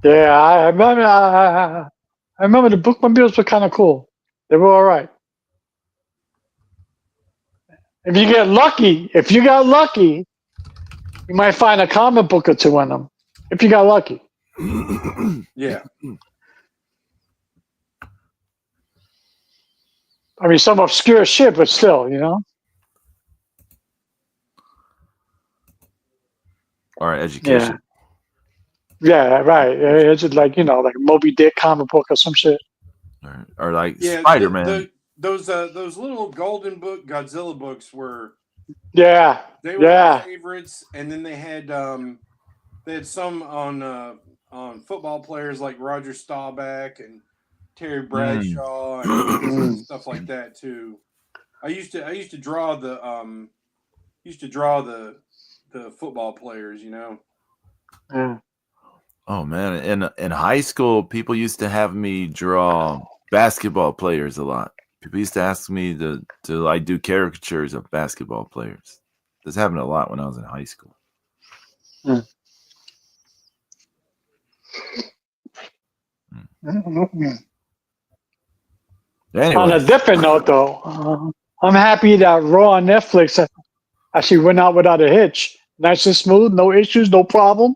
yeah. I remember. I remember the bookmobiles were kind of cool. They were all right. If you got lucky, you might find a comic book or two in them. If you got lucky. Yeah. I mean, some obscure shit, but still, you know. Or education. Yeah, right. It's just like like a Moby Dick comic book or some shit. Or like Yeah, Spider-Man. those little Golden Book Godzilla books were Yeah, they were my yeah. favorites, and then they had some on football players like Roger Staubach and Terry Bradshaw and Mm, stuff like that too. I used to draw the football players, you know. yeah. Oh man, in high school, people used to have me draw basketball players a lot. People used to ask me to like do caricatures of basketball players. This happened a lot when I was in high school. Mm. Anyway, On a different note, though, I'm happy that Raw on Netflix actually went out without a hitch. Nice and smooth, no issues, no problem.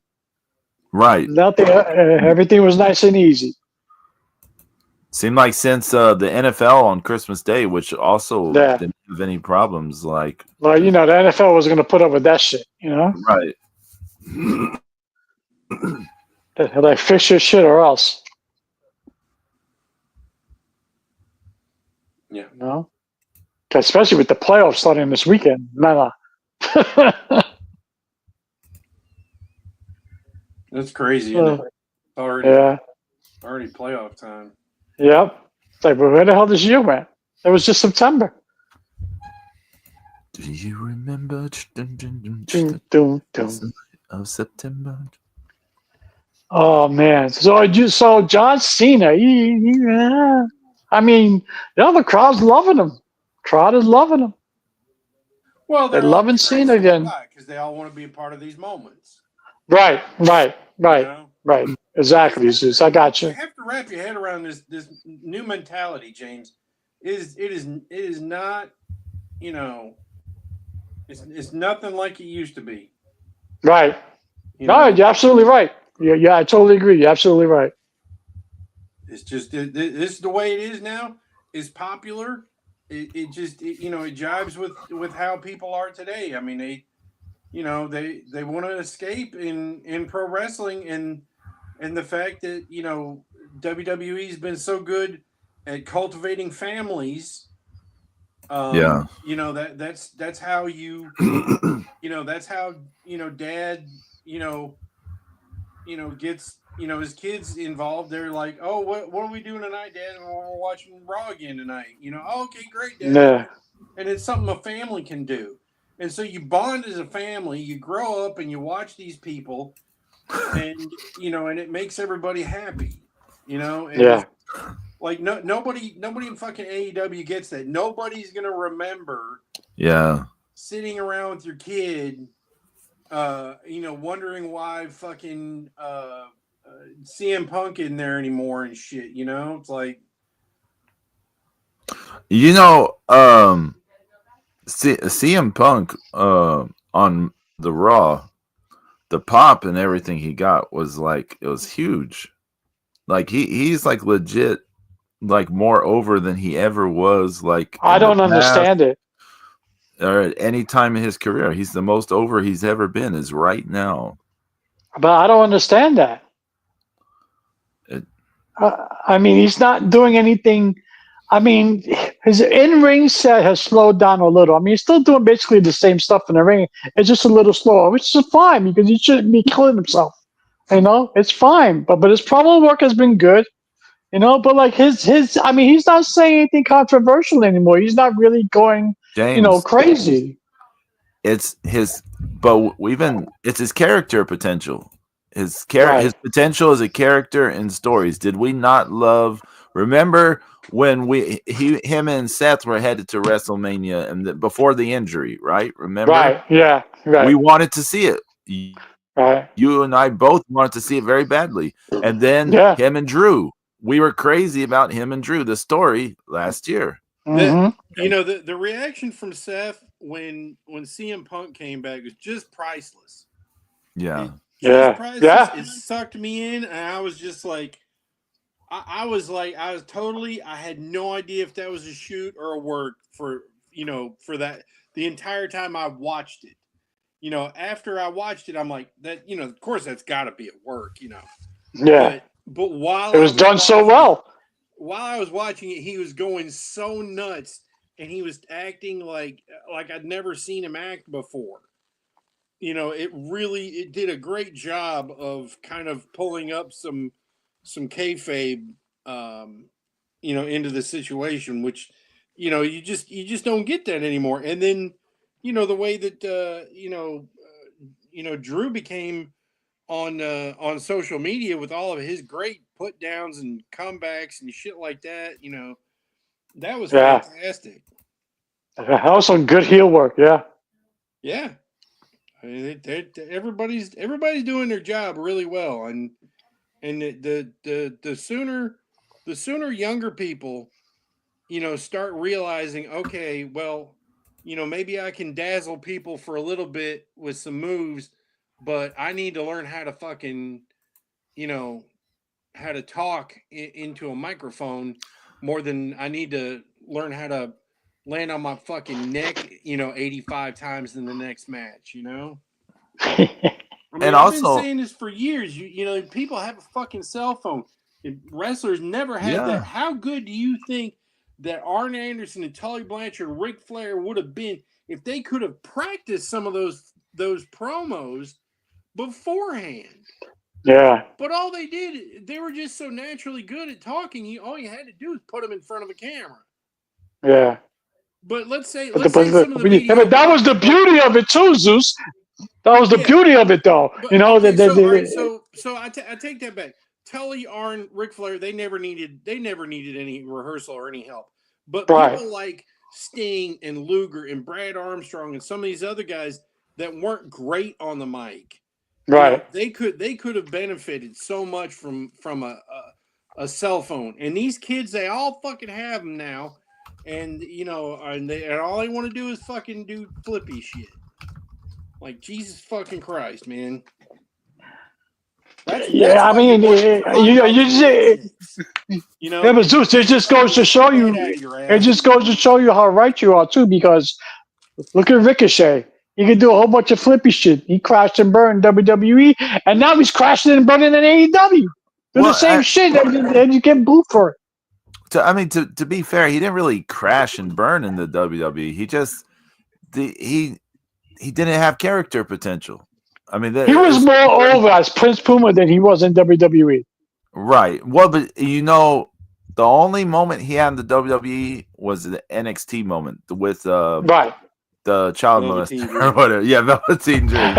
right. Nothing. Everything was nice and easy. Seemed like since the NFL on Christmas Day, which also Yeah. didn't have any problems, like Well, the NFL was going to put up with that shit. right. They're like fix your shit or else. Yeah. Especially with the playoffs starting this weekend. No. That's crazy, isn't it? Yeah. Already playoff time. Yep. It's like, well, where the hell this year went? It was just September. Do you remember Dun, dun, dun. of September? Oh man! So John Cena, I mean, the crowd's loving him. Crowd is loving him. Well, They're they're all loving getting ready Cena to say again. goodbye because they all want to be a part of these moments. Right. You know? Exactly, Zeus. I got You you. have to wrap your head around this new mentality, James. It is not, it's nothing like it used to be. Right. You No, know? you're absolutely right. Yeah, I totally agree. You're absolutely right. It's just this is the way it is now. It's popular. It jives with how people are today. I mean, they want to escape in pro wrestling, and the fact that WWE's been so good at cultivating families. Yeah. That's how that's how dad gets his kids involved. They're like, oh, what are we doing tonight, Dad? We're watching Raw again tonight. Oh, okay, great, Dad. Yeah. And it's something a family can do. And so you bond as a family, you grow up and you watch these people, and and it makes everybody happy. And Yeah. like nobody in fucking AEW gets that. Nobody's gonna remember sitting around with your kid, wondering why fucking CM Punk in there anymore and shit. It's like CM Punk on the Raw, the pop and everything he got was like it was huge. Like he's like legit, like more over than he ever was. Like I in the don't past understand it. or at any time in his career, he's the most over he's ever been. Is right now. But I don't understand that. I mean, he's not doing anything. I mean, his in-ring set has slowed down a little. I mean, he's still doing basically the same stuff in the ring. It's just a little slower, which is fine because he shouldn't be killing himself. You know, it's fine. But his promo work has been good. You know, but like his I mean, he's not saying anything controversial anymore. He's not really going, James, crazy. it's his, but even it's his character potential. His Right. his potential as a character in stories. Did we not love? Remember when him and Seth were headed to WrestleMania and before the injury, right? Remember, Right. Yeah. we Right. wanted to see it. Right. You and I both wanted to see it very badly. And then Yeah. him and Drew, we were crazy about him and Drew, the story last year. Hmm. The reaction from Seth when CM Punk came back was just priceless. Yeah. Just priceless. Yeah. It sucked me in, and I was just like, I had no idea if that was a shoot or a work for that the entire time I watched it. After I watched it, I'm like, that, of course that's got to be at work, Yeah. But while It was done so well. while I was watching it, he was going so nuts, and he was acting like I'd never seen him act before. It did a great job of kind of pulling up some kayfabe, into the situation, which, you just don't get that anymore. And then, the way that, Drew became on social media with all of his great put downs and comebacks and shit like that, that was Yeah. fantastic. That was some good heel work. Yeah. Yeah. I mean, everybody's doing their job really well, and the sooner younger people, start realizing, okay, well, maybe I can dazzle people for a little bit with some moves, but I need to learn how to fucking, how to talk into a microphone more than I need to learn how to land on my fucking neck, 85 times in the next match, I mean, And I've been also, saying this for years. People have a fucking cell phone. And wrestlers never had yeah. that. How good do you think that Arn Anderson and Tully Blanchard and Ric Flair would have been if they could have practiced some of those promos beforehand? Yeah. But all they did, they were just so naturally good at talking. All you had to do was put them in front of a camera. Yeah. But let's say But some of the yeah, but that was the beauty of it too, Zeus. That was the Yeah. beauty of it, though. But You know okay, that. all right, so I take that back. Tully, Arn, Ric Flair, they never needed any rehearsal or any help. But Right. people like Sting and Luger and Brad Armstrong and some of these other guys that weren't great on the mic, Right. they could have benefited so much from a cell phone. And these kids, they all fucking have them now, and and all they want to do is fucking do flippy shit. Like, Jesus fucking Christ, man. That's I why mean, you're working for hot dogs and rednecks. Yeah, but Zeus, it just goes to show you. It just goes to show you how right you are too. Because look at Ricochet. He can do a whole bunch of flippy shit. He crashed and burned WWE, and now he's crashing and burning in AEW. Do the same shit, and you get booed for it. To be fair, he didn't really crash and burn in the WWE. He just he didn't have character potential. I mean, he was more over as Prince Puma than he was in WWE. Right. Well, but the only moment he had in the WWE was the NXT moment with right. the child molester or whatever. Yeah, Velveteen Dream.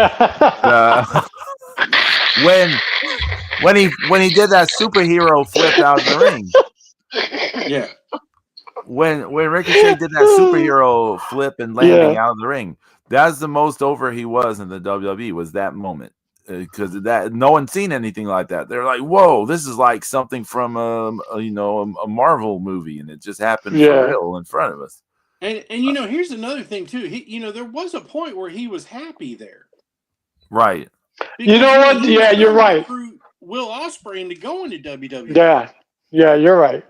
When he did that superhero flip out of the ring. Yeah. When Ricochet did that superhero flip and landing out of the ring, that's the most over he was in the WWE, was that moment. Because that no one's seen anything like that. They're like, "Whoa, this is like something from a Marvel movie, and it just happened for real in front of us." And here's another thing too. He there was a point where he was happy there. Right. You know what? He was Yeah, you're trying to right. recruit Will Ospreay into going to WWE. Yeah, you're right.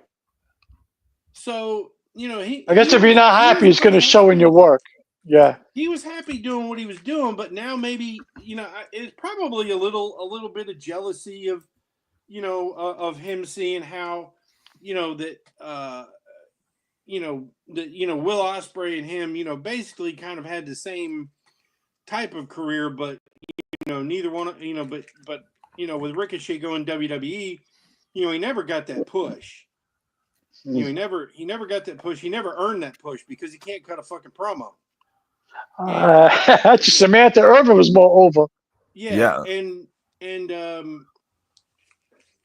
So I guess if you're not he happy, was it's going to real show in happy. your work. Yeah. He was happy doing what he was doing, but now maybe it's probably a little bit of jealousy of of him seeing how that Will Ospreay and him basically kind of had the same type of career, but neither one but with Ricochet going WWE, he never got that push. He never got that push. He never earned that push because he can't cut a fucking promo. Samantha Irvin was more over. Yeah. And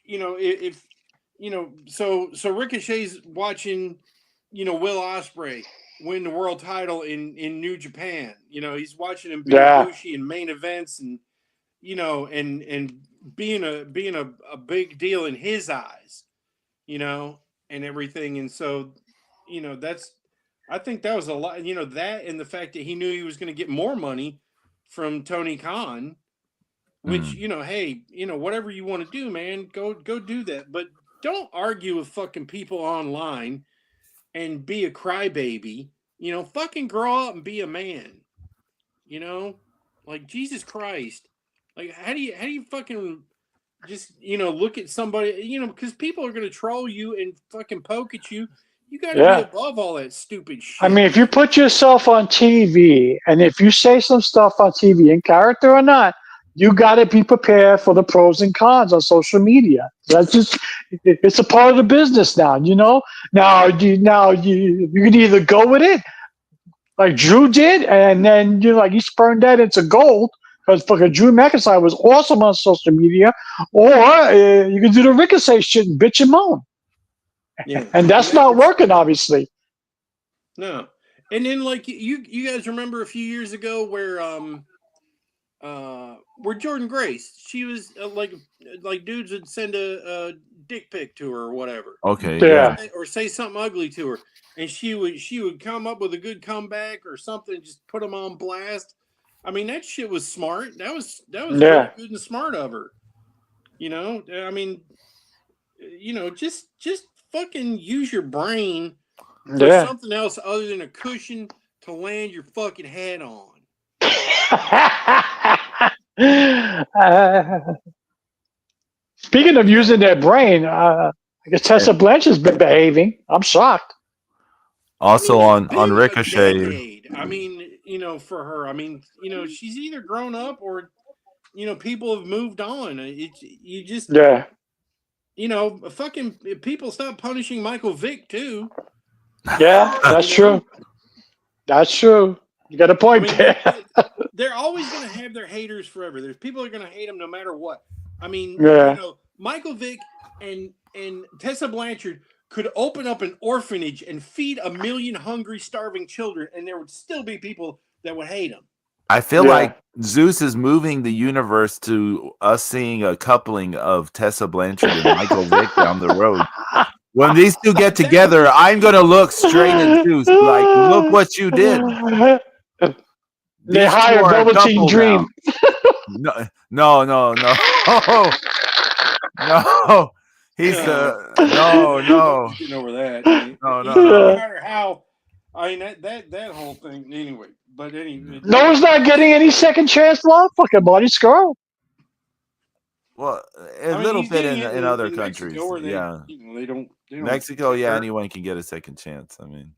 if so Ricochet's watching Will Ospreay win the world title in New Japan. He's watching him beat Ibushi in main events and and being a big deal in his eyes, and everything. And so, I think that was a lot, that and the fact that he knew he was going to get more money from Tony Khan, which, hey, whatever you want to do, man, go do that. But don't argue with fucking people online and be a crybaby. Fucking grow up and be a man. Like Jesus Christ. Like how do you fucking just look at somebody, because people are gonna troll you and fucking poke at you. You got to be above all that stupid shit. I mean, if you put yourself on TV and if you say some stuff on TV, in character or not, you got to be prepared for the pros and cons on social media. That's just, it's a part of the business now, Now you can either go with it like Drew did, and then like he spurned that into gold because fucking Drew McIntyre was awesome on social media, or you can do the Ricochet shit and bitch and moan. Yeah, and that's not working, obviously. No, and then like you guys remember a few years ago where Jordan Grace, she was like dudes would send a dick pic to her or whatever. Okay, yeah. Or say something ugly to her, and she would come up with a good comeback or something, just put them on blast. I mean, that shit was smart. That was very good and smart of her. I mean, just fucking use your brain for something else other than a cushion to land your fucking head on. Speaking of using their brain, I guess Tessa Blanchard's been behaving. I'm shocked. Also on Ricochet. I mean, for her, I mean, she's either grown up or people have moved on. You just fucking people stop punishing Michael Vick too. Yeah, that's true. That's true. You got a point there. They're always going to have their haters forever. There's people are going to hate them no matter what. I mean, Michael Vick and Tessa Blanchard could open up an orphanage and feed 1 million hungry, starving children, and there would still be people that would hate them. I feel like Zeus is moving the universe to us seeing a coupling of Tessa Blanchard and Michael Vick down the road. When these two get together, I'm going to look straight at Zeus like, look what you did. They hired Velveteen Dream. No. No. He's no. Getting over that. No. No matter how. I mean that whole thing. Anyway, but anyway. No one's not getting any second chance love. Fucking Marty Scurll. Well, a little bit in other countries. They don't. Mexico, anyone can get a second chance. I mean.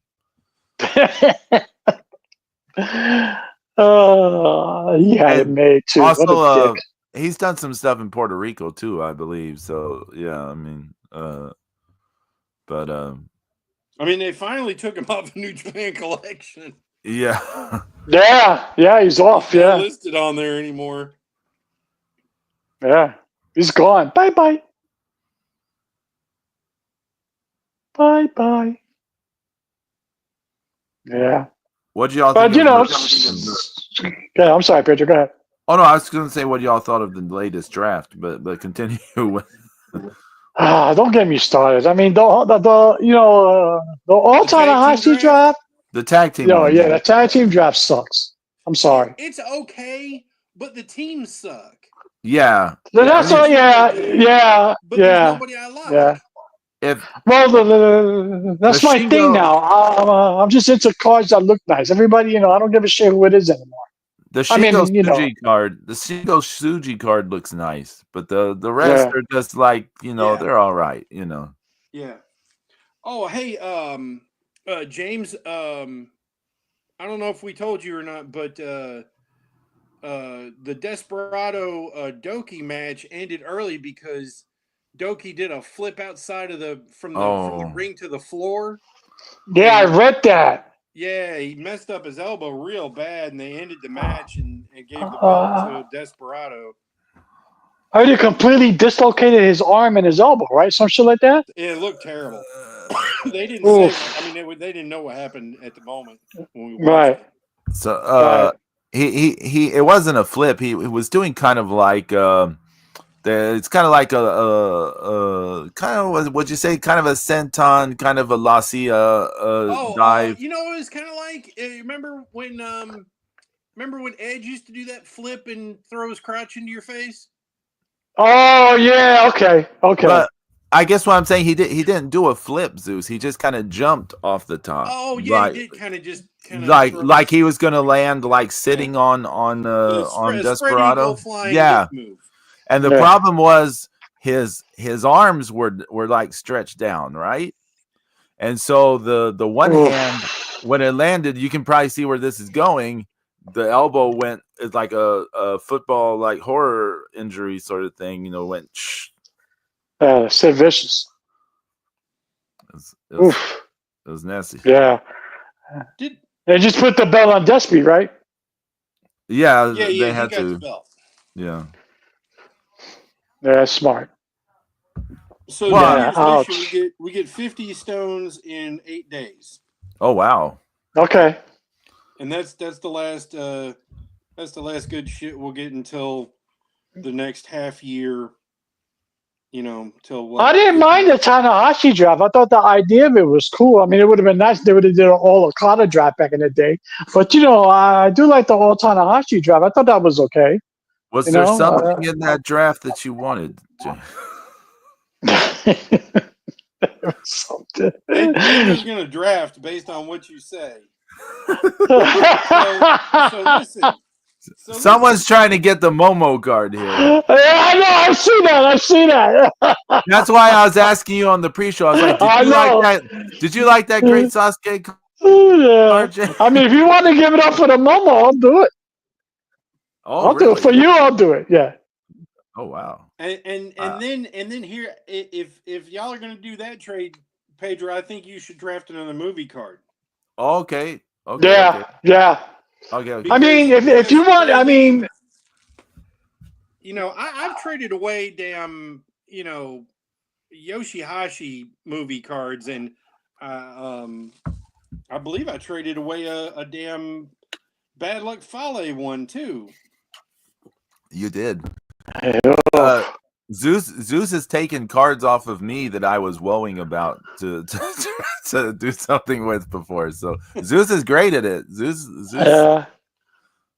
He had it made too. Also, he's done some stuff in Puerto Rico too, I believe. So I mean, I mean, they finally took him off the New Japan collection. Yeah. Yeah, he's off. He's not listed on there anymore. Yeah, he's gone. Bye. Yeah. What do y'all think? But I'm sorry, Pedro. Go ahead. Oh no, I was going to say what y'all thought of the latest draft, but continue with. Don't get me started. I mean, the all-time high seat draft. The tag team. The tag team draft sucks. I'm sorry. It's okay, but the teams suck. Yeah. That's I mean, all. Yeah. But there's nobody I like. Yeah. if Well, the that's my thing Shingo now. I'm just into cards that look nice. Everybody, I don't give a shit who it is anymore. the I Shingo mean, Suji card looks nice, but the rest yeah. are just like, Yeah. they're all right, Yeah. Oh, hey, James. I don't know if we told you or not, but the Desperado Doki match ended early because Doki did a flip outside of from the Oh. ring to the floor. Yeah, I And read that. yeah, he messed up his elbow real bad, and they ended the match and gave the belt Uh, to Desperado. I heard he completely dislocated his arm and his elbow, right? Some shit like that. It looked terrible. They didn't say. Oof. I mean, they didn't know what happened at the moment when we watched Right. it. So Right. he it wasn't a flip. He was doing kind of like it's kind of like a kind of what you say, kind of a senton, kind of a lassie dive. It was kind of like remember when Edge used to do that flip and throw his crotch into your face? Oh yeah. Okay. Okay. But I guess what I'm saying, he didn't do a flip, Zeus. He just kind of jumped off the top. Oh yeah, he did kind of like he was gonna land like sitting on spread Desperado. eagle flying Yeah. move. And the problem was his arms were like stretched down, right? And so the one hand, when it landed, you can probably see where this is going. The elbow went, it's like a football like horror injury sort of thing, went. So vicious. It was nasty. Yeah. They just put the belt on Despy, right? Yeah, they had to. The belt. Yeah. Yeah, that's smart. So we get 50 stones in 8 days. Oh wow. Okay. And that's the last good shit we'll get until the next half year. Till what? I didn't mind the Tanahashi draft. I thought the idea of it was cool. I mean, it would have been nice if they would have did an all Okada draft back in the day. But I do like the all Tanahashi draft. I thought that was okay. Was there something in that draft that you wanted, Jay? Something. He's going to draft based on what you say. So listen. Someone's trying to get the Momo card here. Yeah, I know. I see that. That's why I was asking you on the pre-show. I was like, did you like that great Sasuke card? Yeah. I mean, if you want to give it up for the Momo, I'll do it. I'll do it for you. I'll do it. Yeah. Oh wow. And then here, if y'all are going to do that trade, Pedro, I think you should draft another movie card. Okay. Yeah. Okay. I mean, if you want, I mean, I've traded away damn, Yoshihashi movie cards, and I believe I traded away a damn Bad Luck Fale one too. You did. Zeus has taken cards off of me that I was woeing about to do something with before. So Zeus is great at it. Zeus.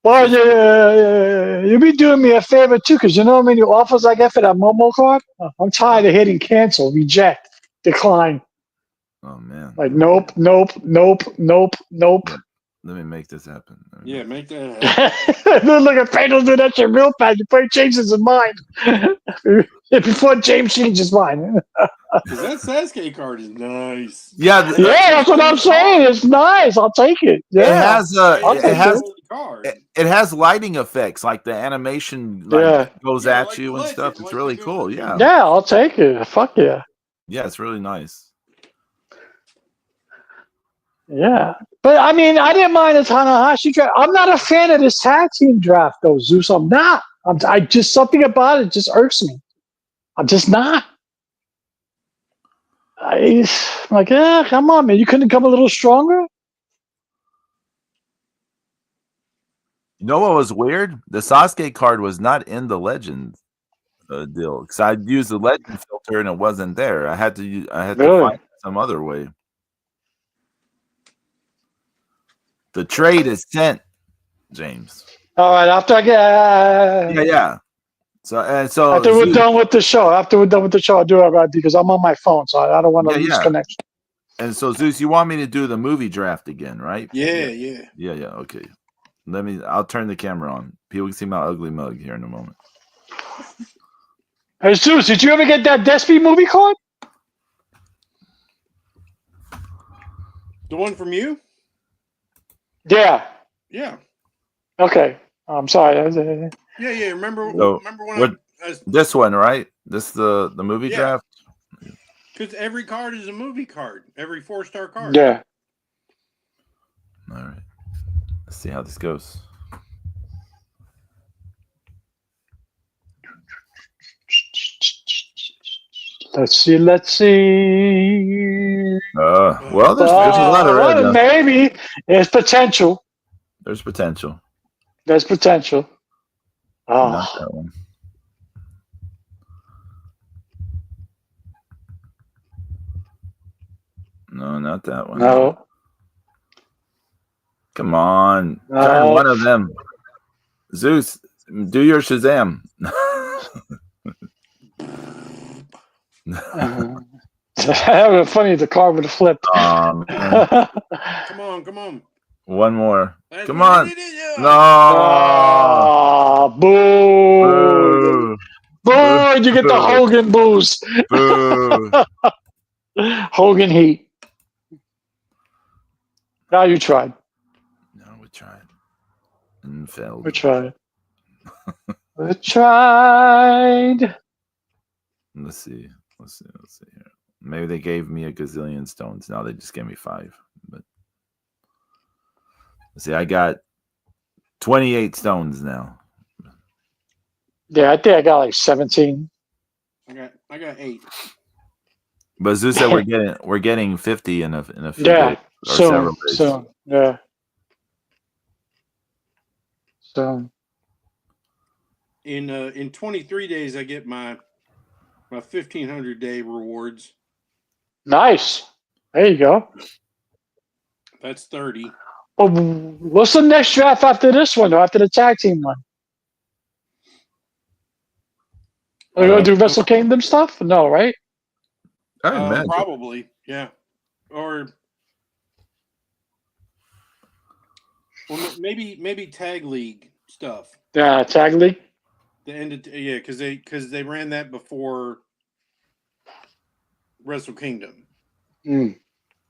Well, you'll be doing me a favor too, because you know how many offers I get for that Momo card? I'm tired of hitting cancel, reject, decline. Oh man. Like nope. Let me make this happen. Make that happen. Look at Pedro do that shit real fast before he changes his mind. Before James changes his mind. Because that Sasuke card is nice. Yeah, that's what I'm saying. It's nice. I'll take it. Yeah. It has lighting effects, like the animation goes at you and stuff. It's really cool. Yeah. Yeah, I'll take it. Fuck yeah. Yeah, it's really nice. Yeah. But I mean, I didn't mind the Tanahashi draft. I'm not a fan of this tag team draft, though, Zeus. I'm not. I just something about it just irks me. I'm just not. I'm like, come on, man. You couldn't come a little stronger? You know what was weird? The Sasuke card was not in the Legend deal, because I used the Legend filter and it wasn't there. I had to find it some other way. The trade is sent, James. All right, after I get... Yeah. So After we're done with the show, I'll do it right because I'm on my phone, so I don't want to lose connection. And so Zeus, you want me to do the movie draft again, right? Yeah. Okay. I'll turn the camera on. People can see my ugly mug here in a moment. Hey Zeus, did you ever get that Despy movie card? The one from you? Yeah. Yeah. Okay. I'm sorry. Yeah. Remember when this one, right? This the movie draft? Because every card is a movie card. Every 4-star card. Yeah. All right. Let's see how this goes. Let's see. Well, there's a lot of red. Maybe there's potential. There's potential. Not that one. No, not that one. No. Come on. Turn one of them. Zeus, do your Shazam. That would be funny if the card would have flipped. Come on. One more. That's Come on. No. Boo. Boo. You get the Hogan boost. Hogan heat. Now you tried. No, we tried. And failed. We tried. Let's see here. Maybe they gave me a gazillion stones. Now they just gave me 5. But let's see, I got 28 stones now. Yeah, I think I got like 17. I got 8. But Zeus said we're getting 50 in a few days. Soon. Yeah. So in 23 days I get my 1,500 day rewards. Nice. There you go. That's 30. Well, what's the next draft after this one, or after the tag team one? Are we going to do Wrestle Kingdom stuff? No, right? Probably, yeah. Or maybe Tag League stuff. Yeah, Tag League. The end of because they ran that before Wrestle Kingdom. I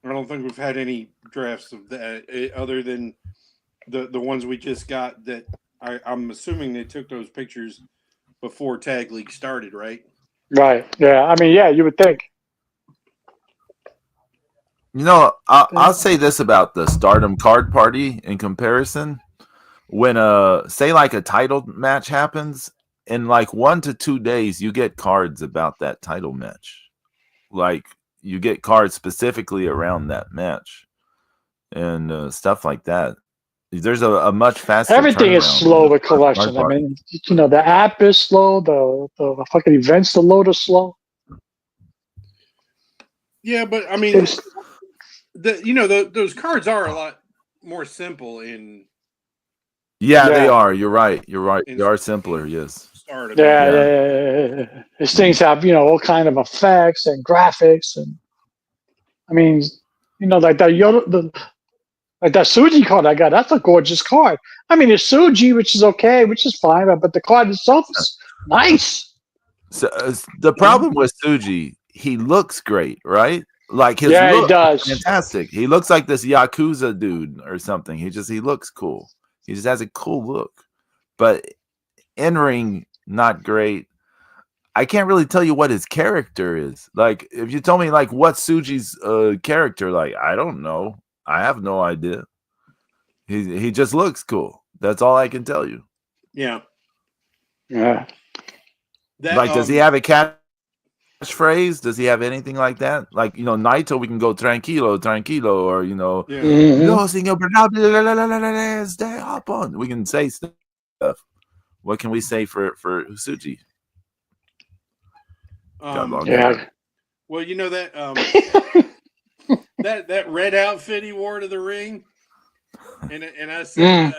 don't think we've had any drafts of that other than the ones we just got. That I'm assuming they took those pictures before Tag League started, right? Right. Yeah. I mean, yeah, you would think. You know, I'll say this about the Stardom card party in comparison. When say like a title match happens, in like 1 to 2 days, you get cards about that title match. Like you get cards specifically around that match and stuff like that. There's a much faster. Everything is slow with collection. I mean, the app is slow. The fucking events to load is slow. Yeah, but I mean, those cards are a lot more simple in. Yeah, they are. You're right. They are simpler. Yes. Yeah. These things have all kind of effects and graphics, and I mean, like that like that Suji card I got. That's a gorgeous card. I mean, it's Suji, which is okay, which is fine, but the card itself is nice. So the problem with Suji, he looks great, right? Like his look he does. Fantastic. He looks like this Yakuza dude or something. He looks cool. He just has a cool look. But in ring, not great. I can't really tell you what his character is. Like, if you told me like what Suji's character, like, I don't know. I have no idea. He just looks cool. That's all I can tell you. Yeah. Yeah. Does he have a catchphrase? Does he have anything like that? Like, Naito, we can go tranquilo, or señor Bernal, stay up on. We can say stuff. What can we say for Suji? Yeah. Well, that that red outfit he wore to the ring, and I said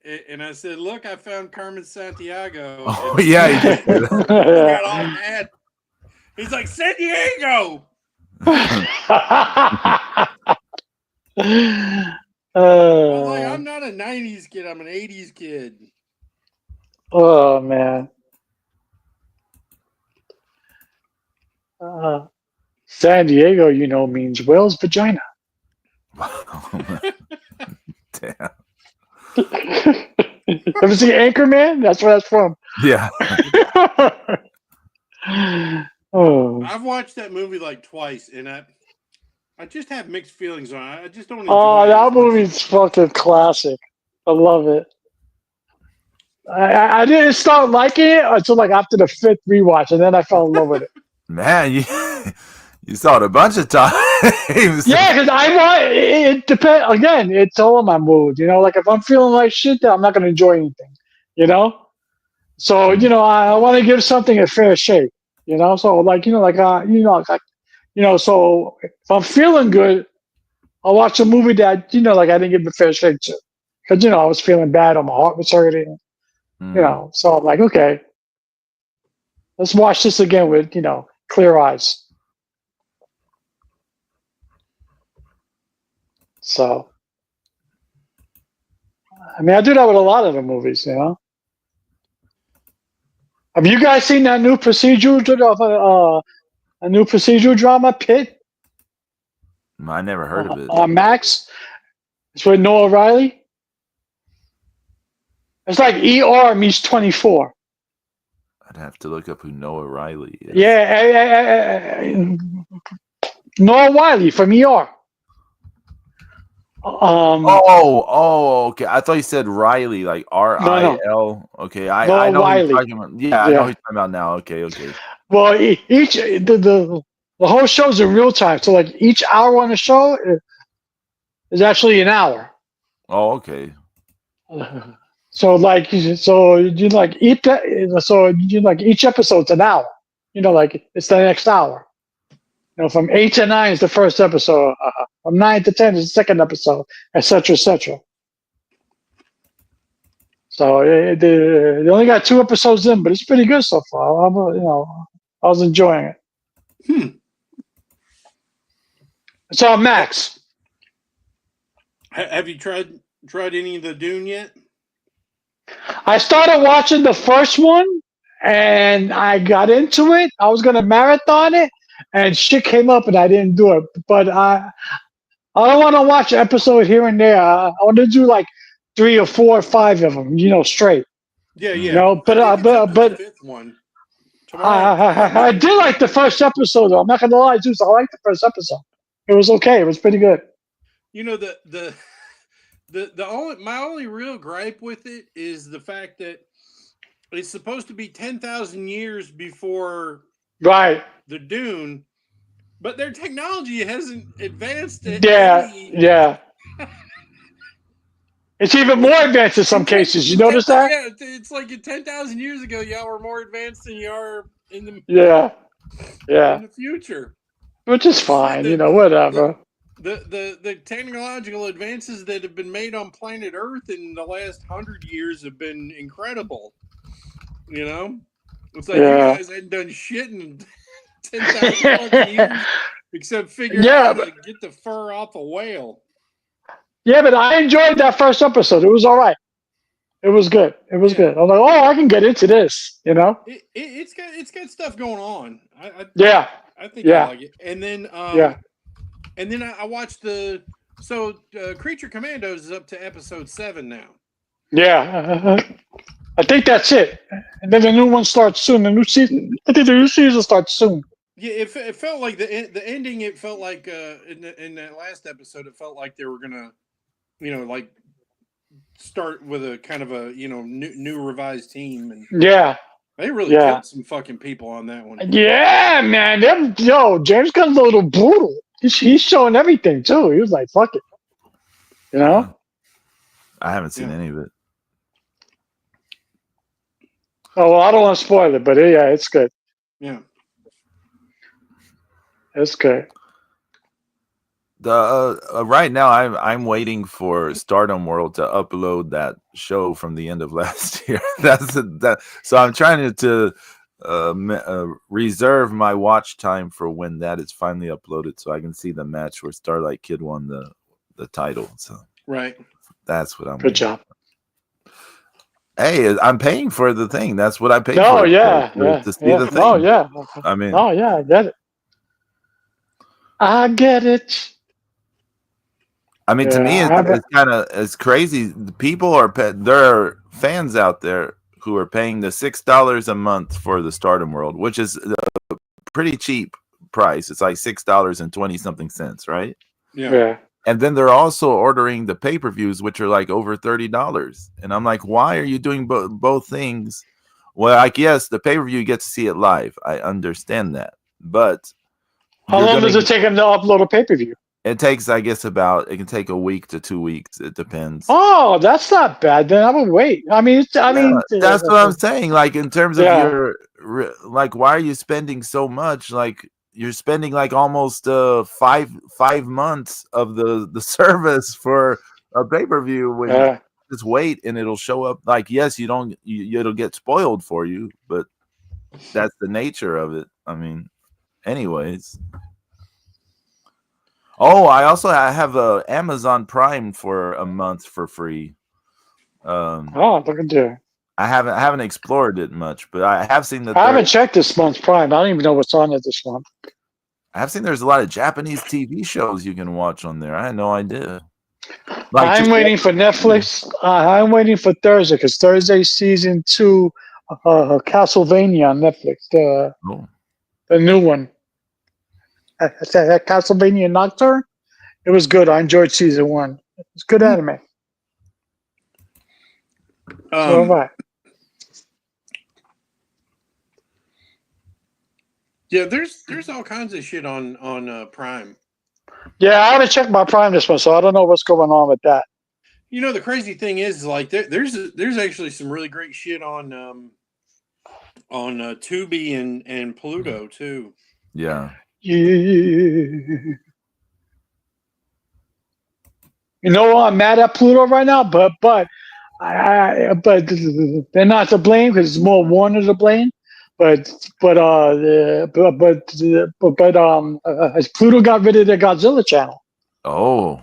and I said, "Look, I found Carmen Santiago." Oh And yeah, he just did. he got all mad. He's like, "San Diego." I was like, "I'm not a '90s kid. I'm an '80s kid." Oh man. San Diego, means whale's vagina. Damn. Ever see Anchorman? That's where that's from. Yeah. Oh. I've watched that movie like twice, and I just have mixed feelings on it. I just don't enjoy Oh, it as that much. movie's fucking classic. I love it. I didn't start liking it until like after the fifth rewatch, and then I fell in love with it. Man, you saw it a bunch of times. Yeah, because I want it depends again. It's all in my mood, Like if I'm feeling like shit, then I'm not gonna enjoy anything, you know. So I want to give something a fair shake, So So if I'm feeling good, I'll watch a movie that like I didn't give a fair shake to, because I was feeling bad, or my heart was hurting, Mm. So I'm like, okay, let's watch this again with clear eyes. So I mean, I do that with a lot of the movies. Have you guys seen that new a new procedural drama, Pit, I never heard of it. on Max? It's with Noah Riley. It's like ER meets 24. I'd have to look up who Noah Riley is. Yeah, Noah Wiley from ER. Okay. I thought you said Riley, like RIL. Okay, I Noah know who you're Wiley. talking about. Yeah, I know who you're talking about now. Okay. Well, the whole show's in real time, so like each hour on the show is actually an hour. Oh, okay. So each episode's an hour. Like it's the next hour. From 8 to 9 is the first episode. From 9 to 10 is the second episode, etc., etc. So they only got 2 episodes in, but it's pretty good so far. I was enjoying it. It's on Max. Have you tried any of the Dune yet? I started watching the first one, and I got into it. I was gonna marathon it, and shit came up, and I didn't do it. But I don't want to watch an episode here and there. I want to do like 3 or 4 or 5 of them, straight. Yeah. But I think it's up to the fifth one. I did like the first episode, though. I'm not gonna lie, Zeus. I liked the first episode. It was okay. It was pretty good. My only real gripe with it is the fact that it's supposed to be 10,000 years before Right. the Dune, but their technology hasn't advanced. Yeah. It's even more advanced in some cases. You notice that? Yeah, it's like 10,000 years ago, y'all were more advanced than you are in the in the future. Which is fine. Whatever. The technological advances that have been made on planet Earth in the last 100 years have been incredible. It's like you guys hadn't done shit in 10,000 years except figure out how to get the fur off a whale. Yeah, but I enjoyed that first episode. It was all right. It was good. I'm like, oh, I can get into this. It's got stuff going on. I think I like it. And then I watched Creature Commandos is up to episode 7 now. Yeah, I think that's it. And then the new one starts soon. I think the new season starts soon. Yeah, it felt like the ending. It felt like in that last episode, it felt like they were gonna, like start with a kind of a new revised team, and they really killed some fucking people on that one. Yeah, man. James Gunn's a little brutal. He's showing everything too. He was like, "Fuck it," I haven't seen any of it. Oh well, I don't want to spoil it, but yeah, it's good. Yeah, it's good. The right now I'm waiting for Stardom World to upload that show from the end of last year. So I'm trying to reserve my watch time for when that is finally uploaded, so I can see the match where Starlight Kid won the title. So Right. that's what I'm Good waiting. job. Hey, I'm paying for the thing. That's what I paid Oh for. yeah, To see the thing. Oh yeah. I mean, Oh yeah, I get it. I get it. To me, it's crazy. The people there are fans out there who are paying the $6 a month for the Stardom World, which is a pretty cheap price. It's like $6.20 something cents, right? Yeah. And then they're also ordering the pay-per-views, which are like over $30. And I'm like, why are you doing both things? Well, like, yes, the pay-per-view, you get to see it live. I understand that, but How long does it take them to upload a pay-per-view? it takes, I guess, it can take a week to 2 weeks. It depends. Oh, that's not bad. Then I would wait. I mean, that's what I'm saying. Like, in terms of yeah. like, why are you spending so much? Like, you're spending like almost 5 months of the service for a pay-per-view when you just wait and it'll show up. Like, yes, it'll get spoiled for you, but that's the nature of it. I mean, anyways. Oh, I have Amazon Prime for a month for free. Oh, look at you. I haven't explored it much, but I have seen I haven't checked this month's Prime. I don't even know what's on it this month. I have seen there's a lot of Japanese TV shows you can watch on there. I had no idea. I'm waiting for Netflix. I'm waiting for Thursday because Thursday season 2, Castlevania on Netflix. The new one. That Castlevania Nocturne. It was good. I enjoyed season 1. It's good anime. So right. Yeah, there's all kinds of shit on Prime. Yeah, I haven't checked my Prime this one, so I don't know what's going on with that. You know, the crazy thing is, like, there's actually some really great shit on Tubi and Pluto too. Yeah. You know what? I'm mad at Pluto right now, but they're not to blame because it's more Warner to blame. But Pluto got rid of their Godzilla channel. Oh.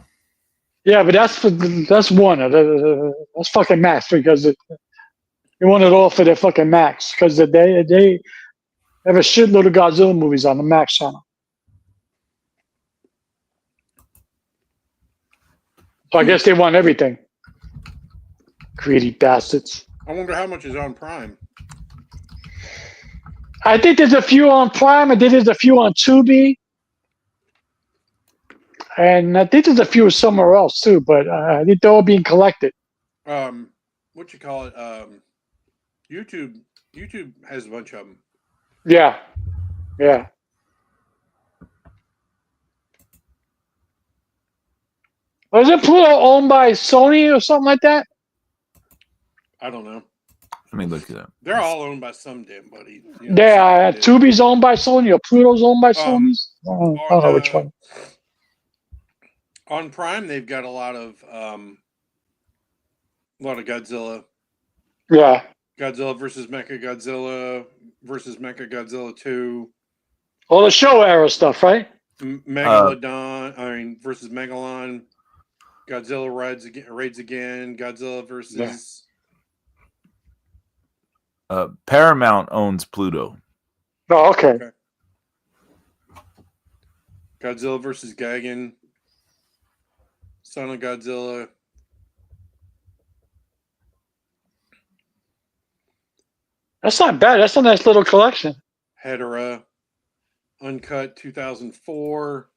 Yeah, but that's Warner. That's fucking Max because they want it all for their fucking Max because they have a shitload of Godzilla movies on the Max channel. So I guess they want everything. Greedy bastards. I wonder how much is on Prime. I think there's a few on Prime. I think there's a few on Tubi. And I think there's a few somewhere else too, but I think they're all being collected. What you call it? YouTube has a bunch of them. Yeah. Yeah. Wasn't Pluto owned by Sony or something like that? I don't know. Let me look it up. They're all owned by some damn buddy. You know, yeah, Tubi's owned by Sony or Pluto's owned by Sony. I don't know which one. On Prime, they've got a lot of Godzilla. Yeah. Godzilla versus Mechagodzilla versus Mechagodzilla 2. All the show era stuff, right? Megalodon, versus Megalon. Godzilla raids again. Godzilla versus. Paramount owns Pluto. Oh, okay. Godzilla versus Gigan. Son of Godzilla. That's not bad. That's a nice little collection. Hedorah. Uncut 2004.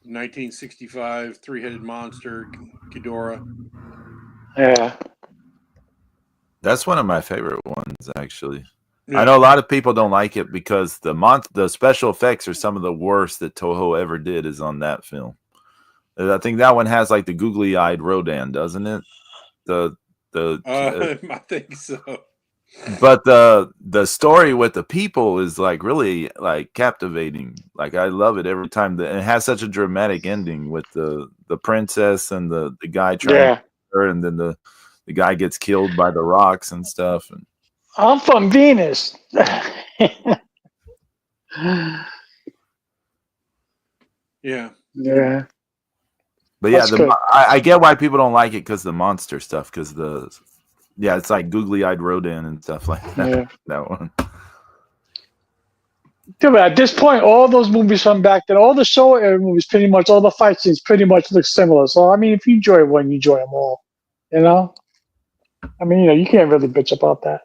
$1965 three-headed monster Ghidorah. Yeah. That's one of my favorite ones, actually. Yeah. I know a lot of people don't like it because the special effects are some of the worst that Toho ever did is on that film. I think that one has like the googly-eyed Rodan, doesn't it? I think so. But the story with the people is like really like captivating. Like I love it every time. It has such a dramatic ending with the princess and the guy trying to Yeah. kill her, and then the guy gets killed by the rocks and stuff. And I'm from Venus. Yeah. Yeah. but yeah, That's good. I get why people don't like it because the monster stuff. Because it's like googly eyed rodent and stuff like that. Yeah. That one. Yeah, but at this point, all those movies from back then, all the show era movies, pretty much, all the fight scenes pretty much look similar. So, I mean, if you enjoy one, you enjoy them all. You know? I mean, you can't really bitch about that.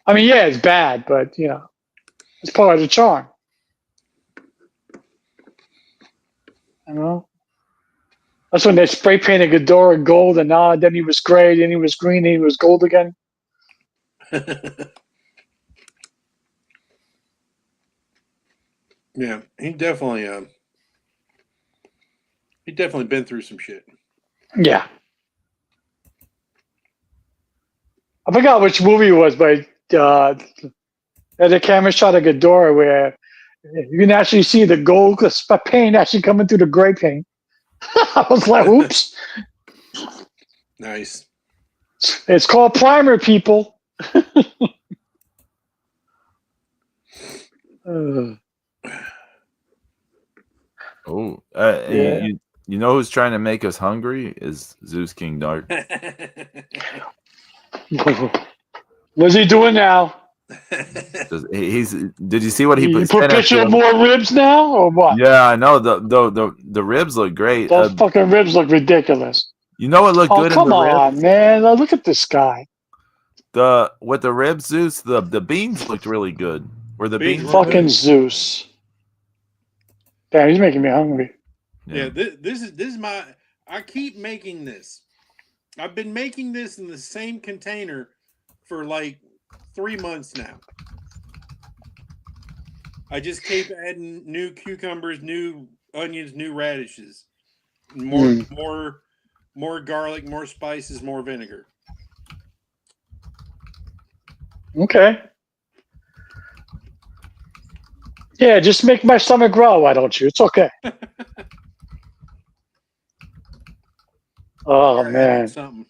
I mean, yeah, it's bad, but, it's part of the charm. You know? That's when they spray painted Ghidorah gold, and then he was gray, then he was green, then he was gold again. Yeah, he definitely been through some shit. Yeah. I forgot which movie it was, but the camera shot of Ghidorah where you can actually see the gold paint actually coming through the gray paint. I was like, oops. Nice. It's called primer, people. Oh, Yeah. you know who's trying to make us hungry is Zeus King Dark. What's he doing now? Did you see what he You put? put picture of more ribs now, or what? Yeah, I know the ribs look great. Those fucking ribs look ridiculous. You know what looked good in Come the on, ribs? man! Look at this guy. With the ribs, Zeus, the beans looked really good. Were the beans Fucking Zeus? Damn, he's making me hungry. Yeah, this is my. I keep making this. I've been making this in the same container for like 3 months now. I just keep adding new cucumbers, new onions, new radishes, more garlic, more spices, more vinegar. Okay. Yeah, just make my stomach grow. Why don't you? It's okay. Oh man. Something.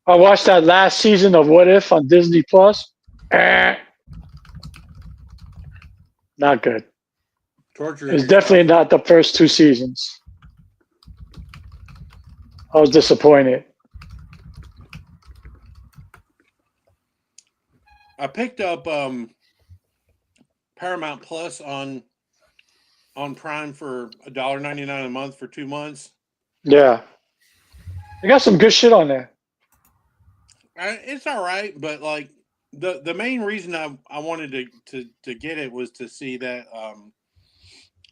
I watched that last season of What If on Disney Plus. Not good. Torture. It's definitely not the first 2 seasons. I was disappointed. I picked up Paramount Plus on Prime for $1.99 a month for 2 months. Yeah. They got some good shit on there. It's all right, but like the main reason I wanted to get it was to see that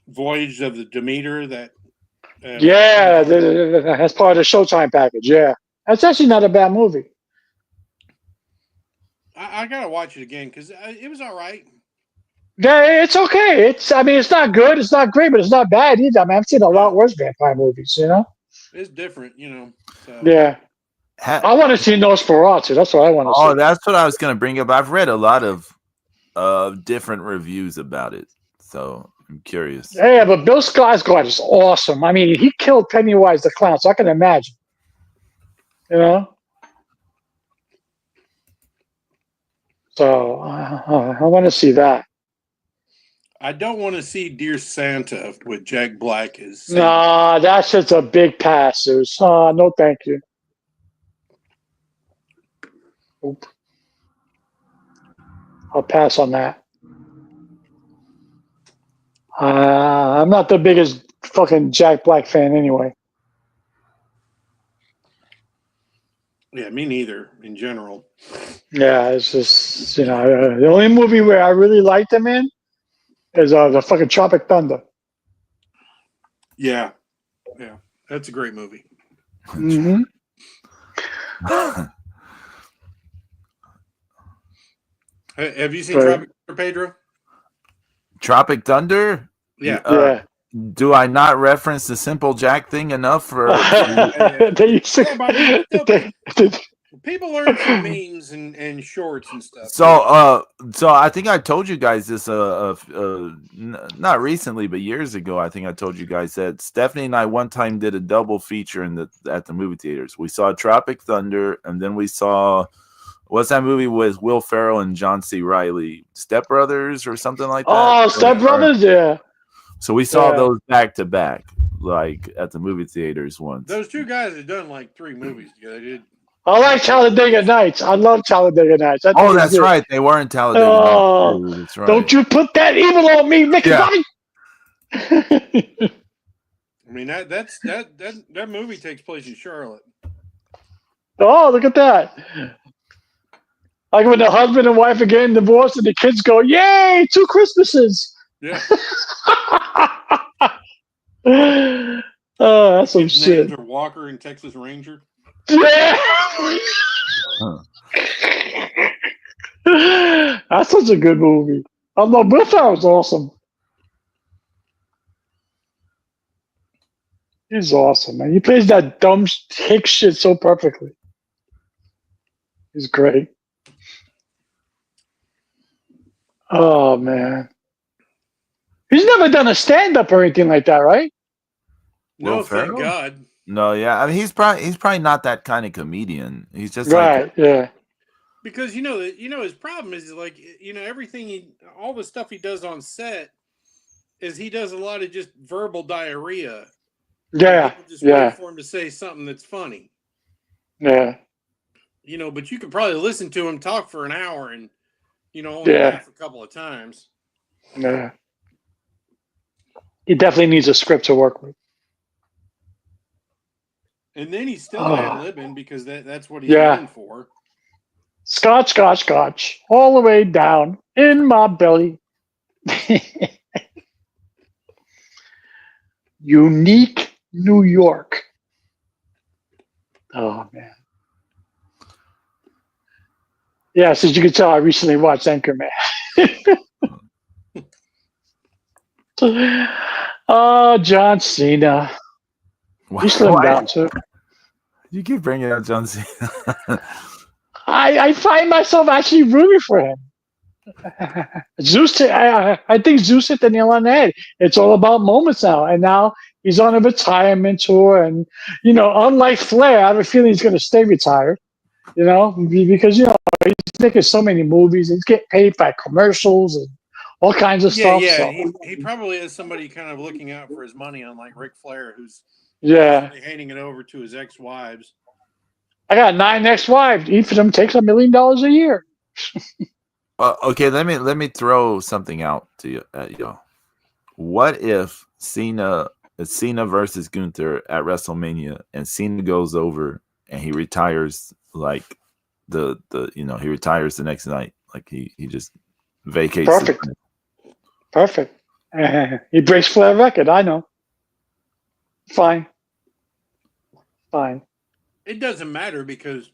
Voyage of the Demeter that that's part of the Showtime package. Yeah. That's actually not a bad movie. I gotta watch it again because it was all right. Yeah, it's okay. It's not good. It's not great, but it's not bad either. I mean, I've seen a lot worse vampire movies, It's different, So. Yeah. I want to see Nosferatu. That's what I want to see. Oh, that's what I was going to bring up. I've read a lot of different reviews about it, so I'm curious. Yeah, but Bill Skarsgård is awesome. I mean, he killed Pennywise the Clown, so I can imagine. So I want to see that. I don't want to see Dear Santa with Jack Black as. Nah, that's just a big pass, Zeus. No, thank you. Oop. I'll pass on that. I'm not the biggest fucking Jack Black fan anyway. Yeah, me neither. In general. Yeah, it's just the only movie where I really liked him in is the fucking Tropic Thunder. Yeah, that's a great movie. Mm-hmm. Have you seen Tropic Thunder, Pedro? Tropic Thunder? Yeah. Do I not reference the Simple Jack thing enough for? Why People learn from memes and shorts and stuff. So I think I told you guys this not recently, but years ago. I think I told you guys that Stephanie and I one time did a double feature at the movie theaters. We saw Tropic Thunder, and then we saw what's that movie with Will Ferrell and John C. Reilly, Step Brothers or something like that. Oh, Step Brothers, yeah. So we saw those back to back, like at the movie theaters once. Those two guys had done like 3 movies together. They did. I like Talladega Nights. I love Talladega Nights. That's right. They were in Talladega Nights. That's right. Don't you put that evil on me, Mickey Bobby. I mean that movie takes place in Charlotte. Oh, look at that. Like when the husband and wife are getting divorced and the kids go, yay, 2 Christmases. Yeah. Oh, that's some shit. Names are Walker and Texas Ranger. Yeah. That's such a good movie. I love Will Ferrell's awesome. He's awesome, man. He plays that dumb hick shit so perfectly. He's great. Oh man. He's never done a stand-up or anything like that, right? No, thank God. No, yeah. I mean, he's probably not that kind of comedian. He's just right, yeah. Because his problem is like everything all the stuff he does on set is he does a lot of just verbal diarrhea. Yeah, just wait for him to say something that's funny. Yeah. But you could probably listen to him talk for an hour and only laugh a couple of times. Yeah. He definitely needs a script to work with. And then he's still ad-libbing because that's what he's known for. Scotch, all the way down in my belly. Unique New York. Oh, man. Yeah, so as you can tell, I recently watched Anchorman. Oh, John Cena. You slimmed down too. You keep bringing up John Cena. I find myself actually rooting for him. Zeus, I think Zeus hit the nail on the head. It's all about moments now, and now he's on a retirement tour. And unlike Flair, I have a feeling he's going to stay retired. Because he's making so many movies. He's getting paid by commercials and all kinds of stuff. Yeah, so. he probably has somebody kind of looking out for his money, unlike Ric Flair, who's handing it over to his ex-wives. I got 9 ex-wives. Each of them takes $1 million a year. Okay, let me throw something out to you, y'all. What if Cena versus Gunther at WrestleMania, and Cena goes over and he retires like he retires the next night, like he just vacates. Perfect. He breaks Flair record. I know. Fine. It doesn't matter because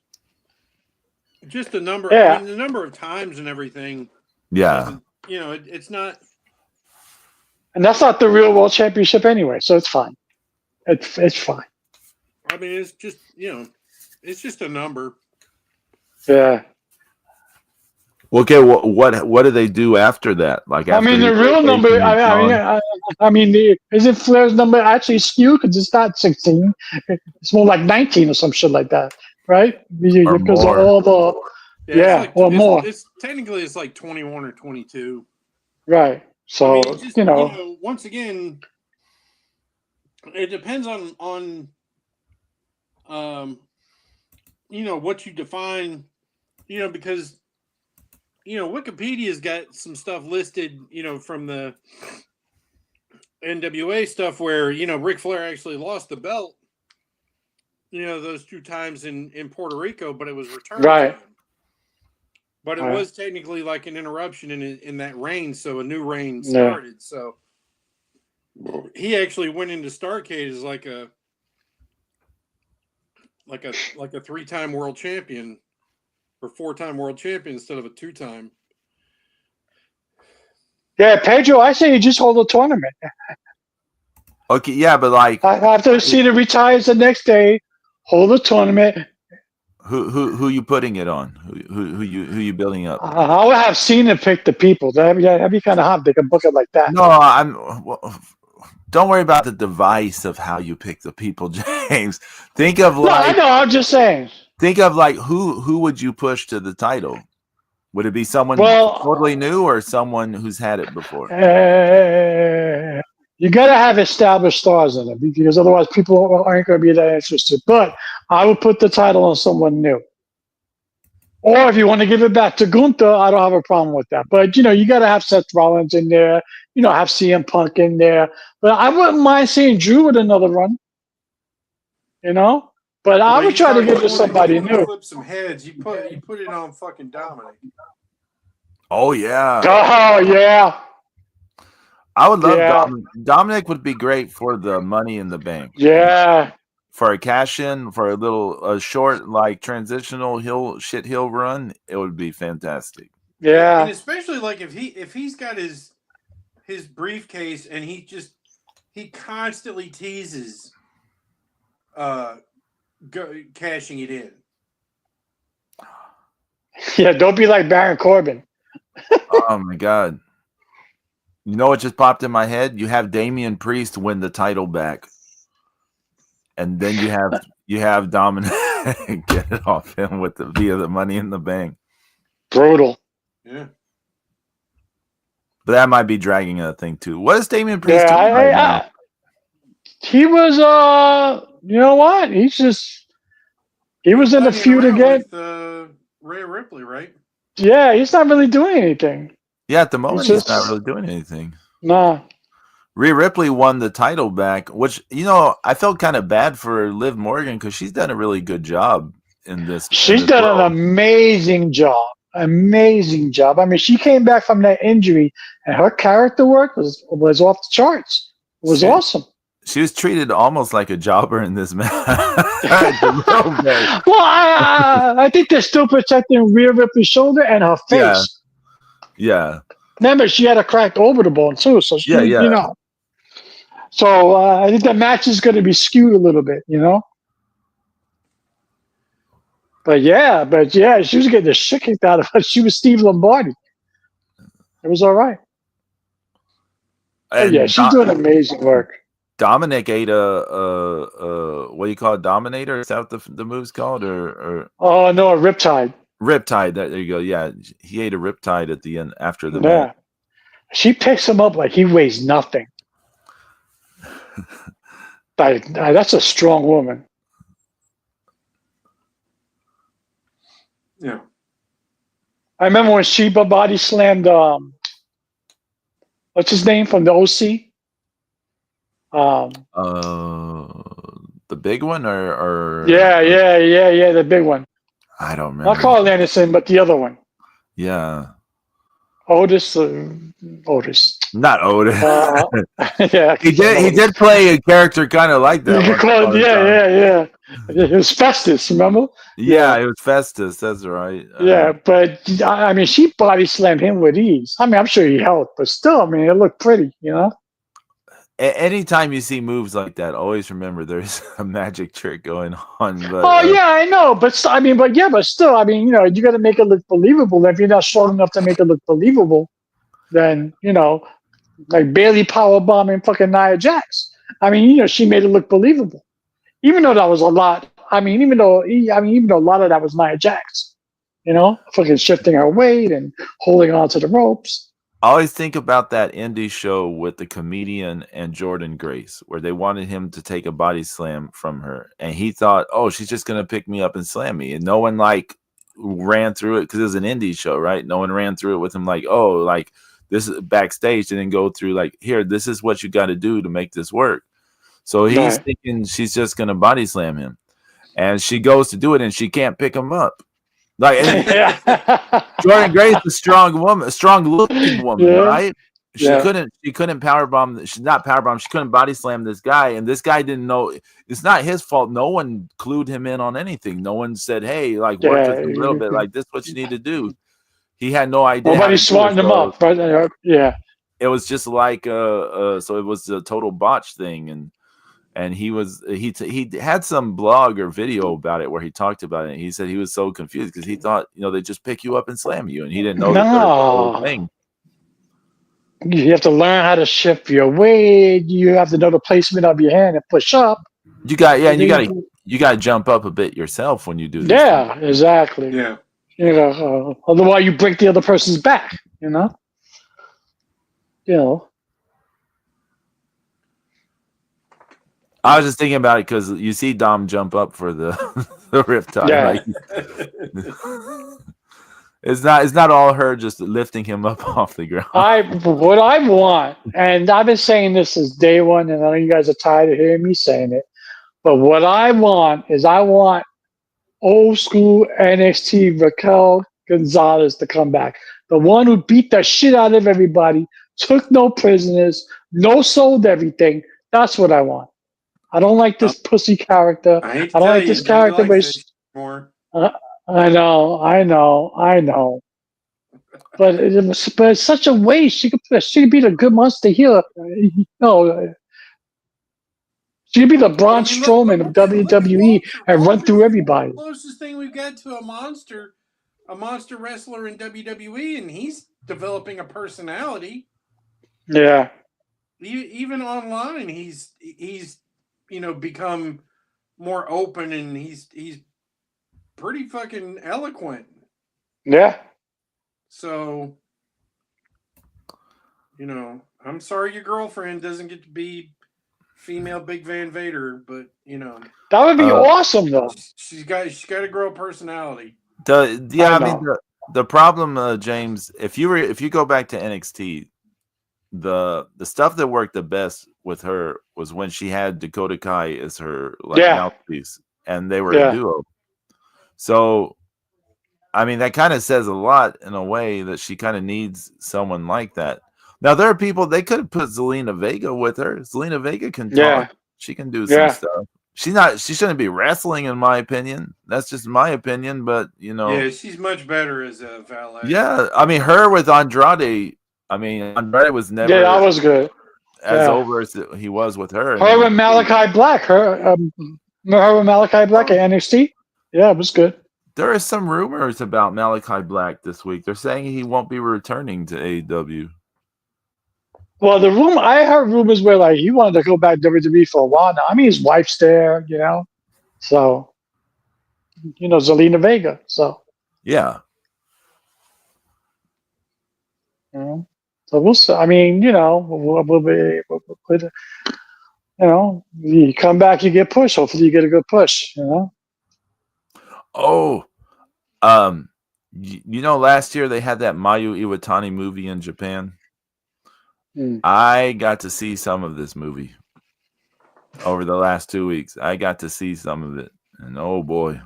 just the number, the number of times and everything. Yeah. It's not. And that's not the real world championship anyway, so it's fine. It's fine. I mean, it's just it's just a number. Yeah. Okay, what do they do after that? Like, the real number. Isn't Flair's number actually skewed because it's not 16? It's more like 19 or some shit like that, right? Because of all the more. It's technically it's like 21 or 22. Right. So once again, it depends on what you define. Because. Wikipedia's got some stuff listed, from the NWA stuff where, Ric Flair actually lost the belt, those 2 times in Puerto Rico, but it was returned. Right. But it was technically like an interruption in that reign, so a new reign started. So he actually went into Starrcade as like a 3-time world champion. Or 4-time world champion instead of a 2-time. Yeah, Pedro, I say you just hold a tournament. Okay, yeah, but like after Cena retires the next day, hold a tournament. Who you putting it on? Who you building up? I would have Cena pick the people. That'd be kind of hot. They can book it like that. No, well, don't worry about the device of how you pick the people, James. Think of No, I like know. I'm just saying. think of like who would you push to the title? Would it be someone Well, totally new or someone who's had it before? you got to have established stars in it because otherwise people aren't going to be that interested. But I would put the title on someone new. Or if you want to give it back to Gunther, I don't have a problem with that. But you got to have Seth Rollins in there. Have CM Punk in there. But I wouldn't mind seeing Drew with another run. But I would try to give it to somebody new. Flip some heads. You put it on fucking Dominic. Oh yeah. Oh yeah. I would love Dominic. Dominic would be great for the Money in the Bank. Yeah. For a cash in, for a short like transitional hill run, it would be fantastic. Yeah. And especially like if he's got his briefcase and he constantly teases cashing it in. Yeah, don't be like Baron Corbin. Oh my god. You know what just popped in my head? You have Damian Priest win the title back. And then you have Dominic get it off him via the Money in the Bank. Brutal. Yeah. But that might be dragging a thing too. What is Damian Priest doing right now? He was you know what? He was in the feud again. With Rhea Ripley, right? Yeah, he's not really doing anything. Yeah, at the moment he's not really doing anything. Nah. Rhea Ripley won the title back, which I felt kind of bad for Liv Morgan because she's done a really good job in this. She's done an amazing job. Amazing job. I mean, she came back from that injury, and her character work was off the charts. It was awesome. She was treated almost like a jobber in this match. Well, I think they're still protecting Rhea Ripley's shoulder and her face. Yeah. Remember, she had a cracked orbital bone too, so she, So I think the match is going to be skewed a little bit, But yeah, she was getting the shit kicked out of her. She was Steve Lombardi. It was all right. But yeah, she's doing amazing work. Dominic ate what do you call it? Dominator? Is that what the move's called? Or oh no, a Riptide. Riptide. There you go. Yeah, he ate a Riptide at the end after the match. She picks him up like he weighs nothing. That's a strong woman. Yeah. I remember when Sheba body slammed what's his name from the OC? The big one or yeah, the big one. I don't remember. Not Carl Anderson, but the other one. Yeah. Otis. Not Otis. Yeah. He did play a character kind of like that. You could call it, yeah. It was Festus, remember? Yeah, it was Festus. That's right. Yeah, but I mean, she body slammed him with ease. I mean, I'm sure he helped, but still, I mean, it looked pretty, Anytime you see moves like that, always remember there's a magic trick going on. But, yeah, I know, but still, I mean, you got to make it look believable. If you're not strong enough to make it look believable, then like Bailey powerbombing fucking Nia Jax. I mean, she made it look believable, even though that was a lot. I mean, even though a lot of that was Nia Jax, fucking shifting her weight and holding on to the ropes. I always think about that indie show with the comedian and Jordan Grace, where they wanted him to take a body slam from her, and he thought, "Oh, she's just gonna pick me up and slam me," and no one ran through it because it was an indie show, right? No one ran through it with him this is backstage, and then go through here, this is what you got to do to make this work. So he's thinking she's just gonna body slam him, and she goes to do it, and she can't pick him up. Jordan Grace is a strong woman, a strong looking woman, right? She couldn't powerbomb. She's not powerbomb. She couldn't body slam this guy, and this guy didn't know. It's not his fault. No one clued him in on anything. No one said, "Hey, work this a little bit. This is what you need to do." He had no idea. Nobody smartened him up, right? Yeah. It was just so it was a total botch thing, and And he had some blog or video about it where he talked about it. And he said he was so confused because he thought, they just pick you up and slam you, and he didn't know that there's a whole No. thing. You have to learn how to shift your weight. You have to know the placement of your hand and push up. You got to jump up a bit yourself when you do this. Yeah, exactly. Yeah. Otherwise you break the other person's back. I was just thinking about it because you see Dom jump up for the the riptide. Yeah. It's not all her just lifting him up off the ground. What I want, and I've been saying this since day one, and I know you guys are tired of hearing me saying it, but what I want is old school NXT Raquel Gonzalez to come back. The one who beat the shit out of everybody, took no prisoners, no sold everything. That's what I want. I don't like this pussy character. I hate to don't tell like you, this character. like this more. I know. But it's such a waste. She could be the good monster healer. She could be the Braun Strowman of WWE and run through everybody. The closest thing we've got to a monster wrestler in WWE, and he's developing a personality. Yeah. Even online, he's become more open, and he's pretty fucking eloquent. Yeah. So, I'm sorry your girlfriend doesn't get to be female Big Van Vader, but that would be awesome though. She's got to grow a personality. The problem, James, if you go back to NXT, the stuff that worked the best with her was when she had Dakota Kai as her mouthpiece, and they were a duo. So, that kind of says a lot in a way that she kind of needs someone like that. Now, there are people, they could have put Zelina Vega with her. Zelina Vega can talk. She can do some stuff. She shouldn't be wrestling, in my opinion. That's just my opinion, but Yeah, she's much better as a valet. Yeah, her with Andrade. Andrade was never. Yeah, that was good. As over as he was with her. Her and Malachi Black. Her and Malachi Black at NXT. Yeah, it was good. There are some rumors about Malachi Black this week. They're saying he won't be returning to AEW. Well, I heard rumors where he wanted to go back to WWE for a while now. His wife's there, so Zelina Vega. So yeah, so we'll see. We'll be, you come back, you get pushed. Hopefully, you get a good push. Oh, last year they had that Mayu Iwatani movie in Japan. I got to see some of this movie over the last 2 weeks. I got to see some of it, and oh boy,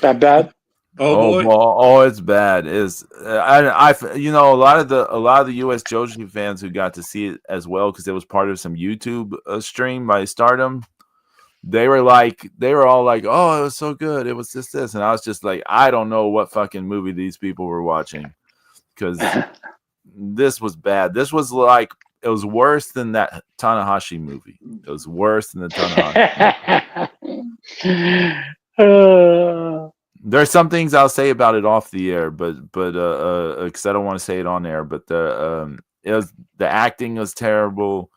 that bad. Oh boy. Oh, it's bad. It's a lot of the US Joshi fans who got to see it as well because it was part of some YouTube stream by Stardom. They were all like, "Oh, it was so good. It was this," and I was just like, I don't know what fucking movie these people were watching because this was bad. This was it was worse than that Tanahashi movie. It was worse than the Tanahashi. There's some things I'll say about it off the air, but because I don't want to say it on air. But the acting was terrible.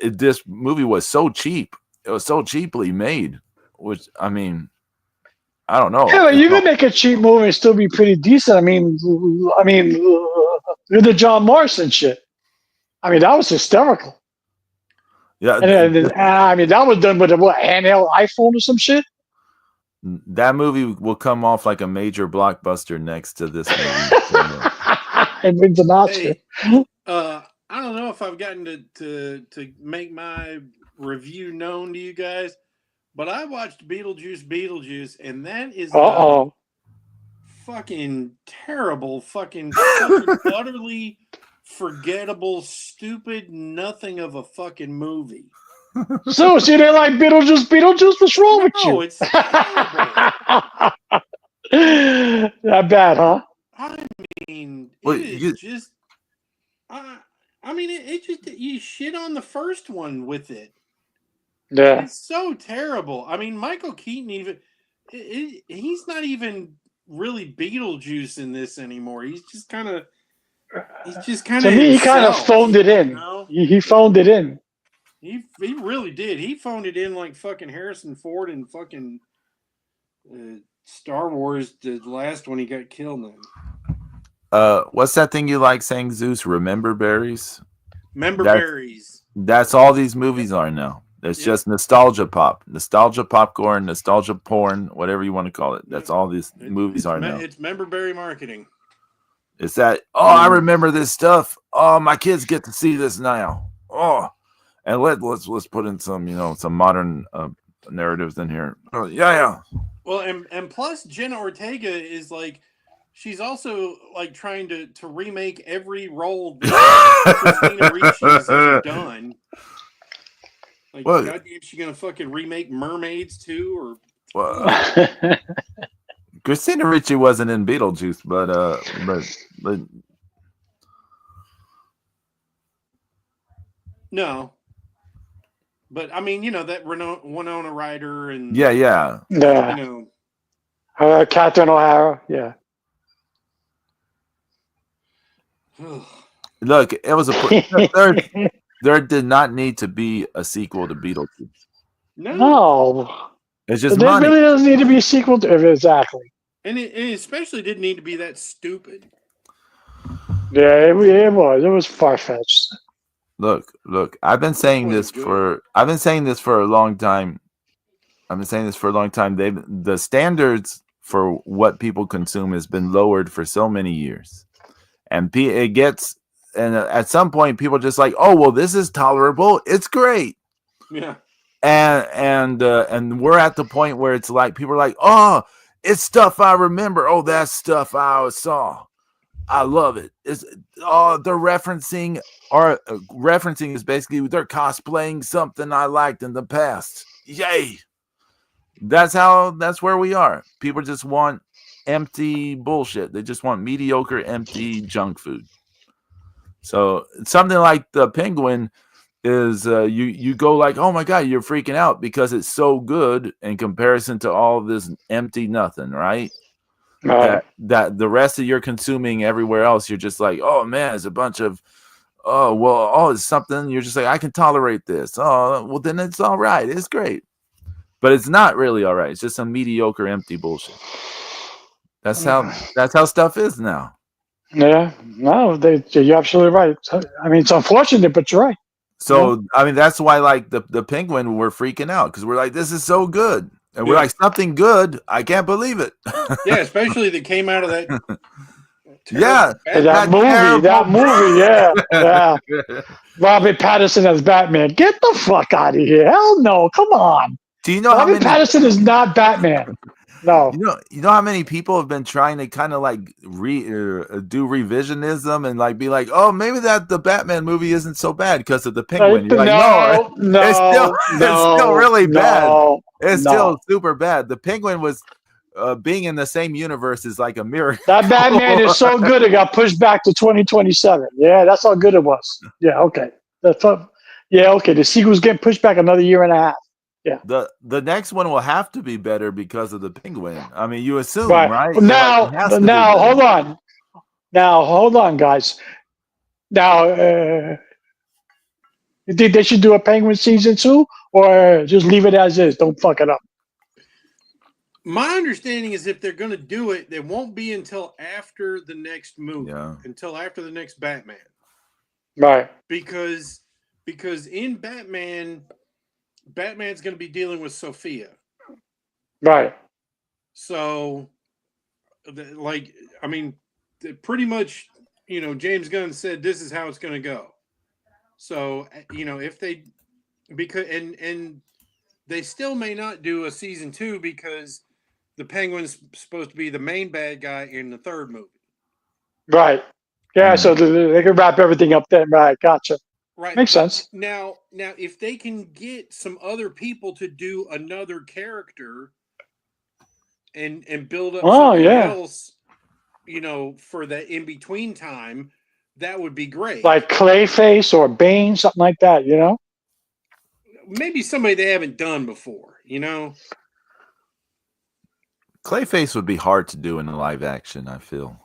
This movie was so cheap. It was so cheaply made, which I don't know. Yeah, you can make a cheap movie and still be pretty decent. Look at the John Morrison shit. That was hysterical. Yeah, and that was done with a handheld iPhone or some shit. That movie will come off like a major blockbuster next to this movie. It wins an Oscar. Hey, I don't know if I've gotten to make my review known to you guys, but I watched Beetlejuice, and that is fucking terrible, fucking utterly forgettable, stupid, nothing of a fucking movie. So you didn't like Beetlejuice? What's wrong with you? It's terrible. Not bad, huh? It just you shit on the first one with it. Yeah. It's so terrible. I mean, Michael Keaton he's not even really Beetlejuice in this anymore. He's just kind To of me, he kind of himself. phoned it You in. know, He phoned it in. he really did. He phoned it in like fucking Harrison Ford and fucking Star Wars, the last one he got killed in. What's that thing you like saying, Zeus? Remember berries? Member berries. That's all these movies are now. It's Yep. just nostalgia pop, nostalgia popcorn, nostalgia porn, whatever you want to call it. That's all these movies are now. It's member berry marketing. It's that, oh, I remember this stuff. Oh, my kids get to see this now. Oh, and let's put in some some modern narratives in here. Oh, yeah. Well, and plus Jenna Ortega is like, she's also like trying to remake every role that Christina Ricci has ever done. Like, goddamn, she gonna fucking remake Mermaids too, or Christina Ricci wasn't in Beetlejuice, but no. But I mean, that Winona Ryder and yeah. Catherine O'Hara, yeah. Look, it was there did not need to be a sequel to Beetlejuice. No. It's just there money. really doesn't need to be a sequel to it, exactly. And it especially didn't need to be that stupid. Yeah, it was. It was far fetched. Look. I've been saying this for a long time. The standards for what people consume has been lowered for so many years, and at some point people just like, oh well, this is tolerable. It's great. Yeah. And we're at the point where it's like people are like, oh, it's stuff I remember. Oh, that's stuff I saw. I love it. They're referencing is basically they're cosplaying something I liked in the past. Yay. That's where we are. People just want empty bullshit. They just want mediocre, empty junk food. So something like the Penguin is you go like, oh my god, you're freaking out because it's so good in comparison to all this empty nothing, right? That the rest of your consuming everywhere else, you're just like, oh man, it's a bunch of it's something you're just like, I can tolerate this. Oh well, then it's all right, it's great, but it's not really all right. It's just some mediocre, empty bullshit. That's how stuff is now. Yeah, no, you're absolutely right. I mean, it's unfortunate, but you're right. So I mean, that's why like the Penguin, we're freaking out because we're like, this is so good. And we're like, something good. I can't believe it. Yeah, especially that came out of that. That movie. Yeah. Robert Pattinson as Batman. Get the fuck out of here! Hell no! Come on. Do you know Robert Pattinson is not Batman? No. You know how many people have been trying to kind of like do revisionism and like be like, oh, maybe the Batman movie isn't so bad because of the Penguin. You're like, it's still really bad. It's still super bad. The Penguin was being in the same universe is like a miracle. That Batman is so good it got pushed back to 2027. Yeah, that's how good it was. Yeah, okay. Okay. The sequel's getting pushed back another year and a half. Yeah. The next one will have to be better because of the Penguin. I mean, you assume, right? Now hold on. Now hold on, guys. Now, you think they should do a Penguin season 2, or just leave it as is? Don't fuck it up. My understanding is if they're going to do it, it won't be until after the next movie, until after the next Batman. Right. Because in Batman's going to be dealing with Sophia. Right. So, pretty much, James Gunn said this is how it's going to go. So, if they, and they still may not do a season 2 because the Penguin's supposed to be the main bad guy in the third movie. Right. Yeah, so they can wrap everything up then. Right, gotcha. Right. Makes sense. Now, if they can get some other people to do another character and build up something else, for that in-between time, that would be great. Like Clayface or Bane, something like that, maybe somebody they haven't done before. Clayface would be hard to do in live action. I feel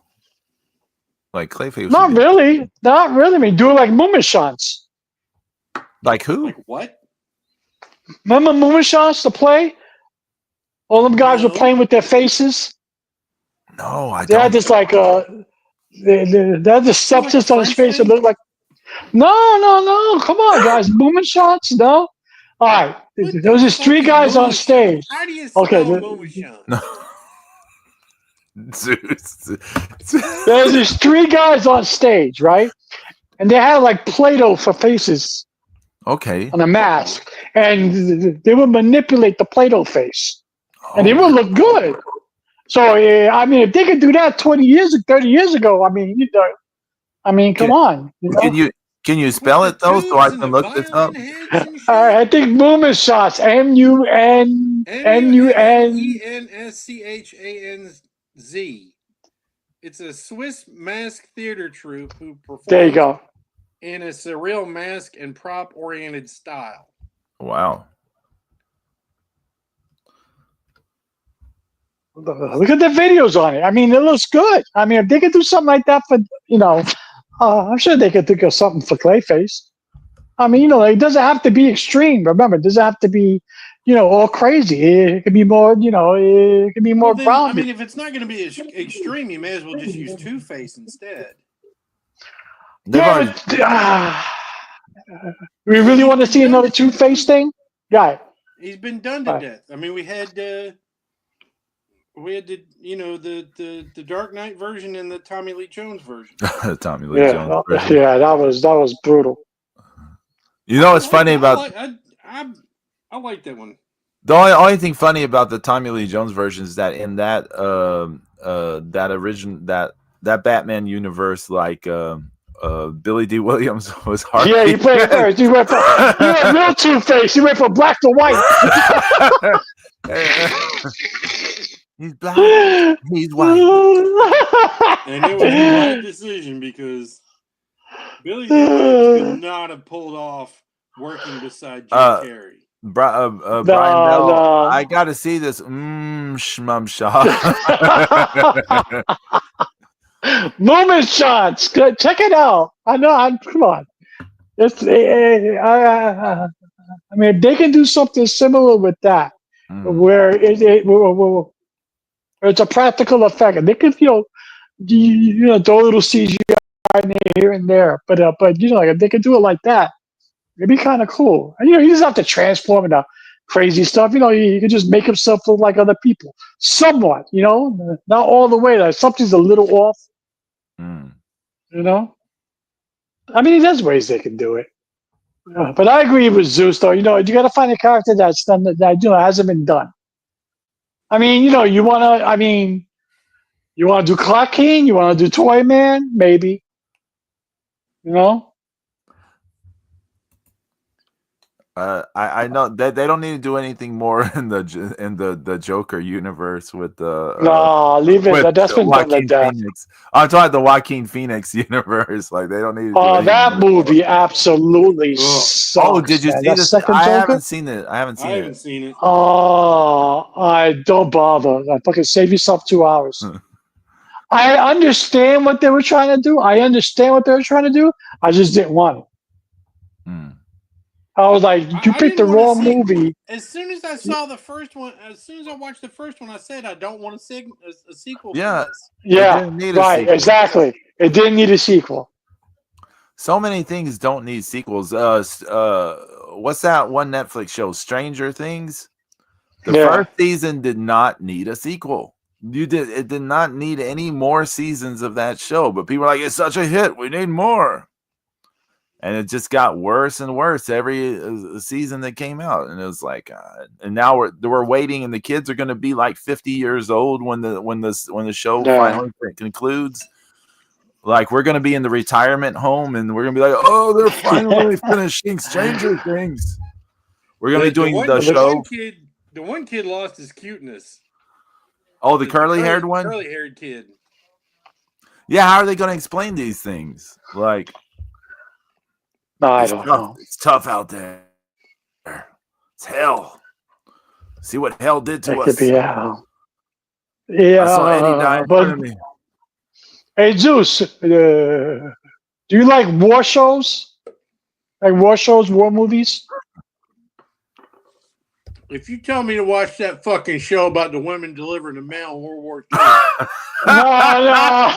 like Clayface. Not really. Not really. I mean, do it like Mumishans. Like who? Like what? Remember Mumishans, the play? All them guys were playing with their faces. No, I They don't. had this like they had this substance on his face that looked like. No. Come on, guys. Moonshots? No. All right. There was just three guys on stage. How do you spell Moonshot? No. Zeus. There was just three guys on stage, right? And they had like Play-Doh for faces. Okay. On a mask, and they would manipulate the Play-Doh face, and it would look good. So I mean, if they could do that 20 years, 30 years ago, I mean, come on. Can you spell it though, so I can look this up? I think Moonshots, MUNENSCHANZ. It's a Swiss mask theater troupe who performs. There you go. In a surreal mask and prop-oriented style. Wow. Look at the videos on it. I mean, it looks good. I mean, if they could do something like that for, I'm sure they could think of something for Clayface. I mean, it doesn't have to be extreme. Remember, it doesn't have to be, all crazy. It could be more, it could be more grounded. I mean, if it's not going to be extreme, you may as well just use Two-Face instead. Yeah, we really want to see another Two-Face thing? Guy. He's been done to death. I mean, we had the Dark Knight version and the Tommy Lee Jones version. Tommy Lee Jones version. Yeah, that was brutal. It's funny about I like that one. The only thing funny about the Tommy Lee Jones version is that in that that Batman universe, like Billy D. Williams was hard. Yeah, he played first. He went real Two-Face. He went from black to white. He's black. He's white. And it was the right decision because Billy D. Williams could not have pulled off working beside Jim Carrey. Brian Bell, I got to see this. Moment shots. Check it out. I know. Come on. I mean, if they can do something similar with that, where it's a practical effect, and they could, throw a little CGI here and there, but if they could do it like that, it'd be kind of cool. And he doesn't have to transform into crazy stuff. He could just make himself look like other people, somewhat. Not all the way. Like something's a little off. I mean, there's ways they can do it. But I agree with Zeus, though. You got to find a character that's done that hasn't been done. I mean, you want to do Clark King? You want to do Toy Man? Maybe. I know that they don't need to do anything more in the Joker universe with the no, leave it. That's been done like that. I'm talking the Joaquin Phoenix universe. Like they don't need to do anything that movie absolutely sucks. Oh, did you see this? I haven't seen it. I haven't seen it. Oh, I don't bother. I fucking save yourself 2 hours. I understand what they were trying to do. I just didn't want it. I was like, you picked the wrong movie. As soon as I saw the first one, as soon as I watched the first one, I said I don't want a sequel. Yeah, right, exactly. It didn't need a sequel. So many things don't need sequels. What's that one Netflix show, Stranger Things? The first season did not need a sequel. It did not need any more seasons of that show. But people were like, it's such a hit, we need more. And it just got worse and worse every season that came out, and it was like, and now we're waiting, and the kids are going to be like 50 years old when the show finally concludes. Like we're going to be in the retirement home, and we're going to be like, oh, they're finally finishing Stranger Things. We're going to be doing the show. The one kid lost his cuteness. Oh, the curly-haired one. Curly-haired kid. Yeah, how are they going to explain these things? Like. No, I don't know. It's tough out there. It's hell. See what hell did to That us. could be hell. Yeah, I saw Eddie die in but front of me. hey, Zeus, do you like war shows? Like war shows, war movies? If you tell me to watch that fucking show about the women delivering the mail in World War II, No.